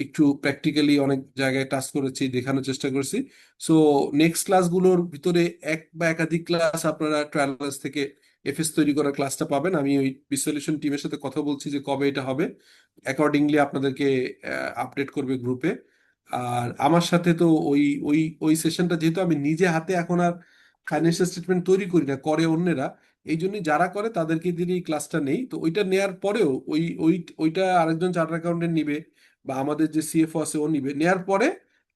একটু প্র্যাকটিক্যালি অনেক জায়গায় টাচ করেছি, দেখানোর চেষ্টা করেছি। সো নেক্সট ক্লাসগুলোর ভিতরে এক বা একাধিক ক্লাস আপনারা ট্রায়ালস থেকে এফএস তৈরি করার ক্লাসটা পাবেন। আমি ওই বিসলিউশন টিমের সাথে কথা বলছি যে কবে এটা হবে, অ্যাকর্ডিংলি আপনাদেরকে আপডেট করবে গ্রুপে। আর আমার সাথে তো ওই ওই ওই সেশনটা, যেহেতু আমি নিজে হাতে এখন আর ফাইন্যান্সিয়াল স্টেটমেন্ট তৈরি করি না, করে অন্যেরা, এই জন্য যারা করে তাদেরকে দিয়ে এই ক্লাসটা নেই। তো ওইটা নেয়ার পরেও ওইটা আরেকজন চার্টার অ্যাকাউন্টেন্ট নিবে বা আমাদের যে সিএফও আছে ও নিবে, নেয়ার পরে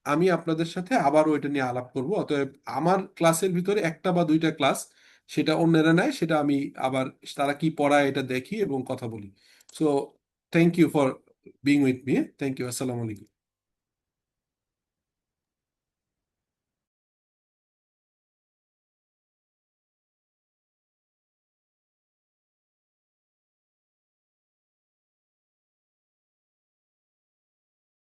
আমি আপনাদের সাথে আবার ওইটা নিয়ে আলাপ করব। অতএব আমার ক্লাসের ভিতরে একটা বা দুইটা ক্লাস সেটা অন্যেরা নেয়, সেটা আমি আবার তারা কি পড়ায় এটা দেখি এবং কথা বলি। So thank you for being with me. Thank you. আসসালামু আলাইকুম।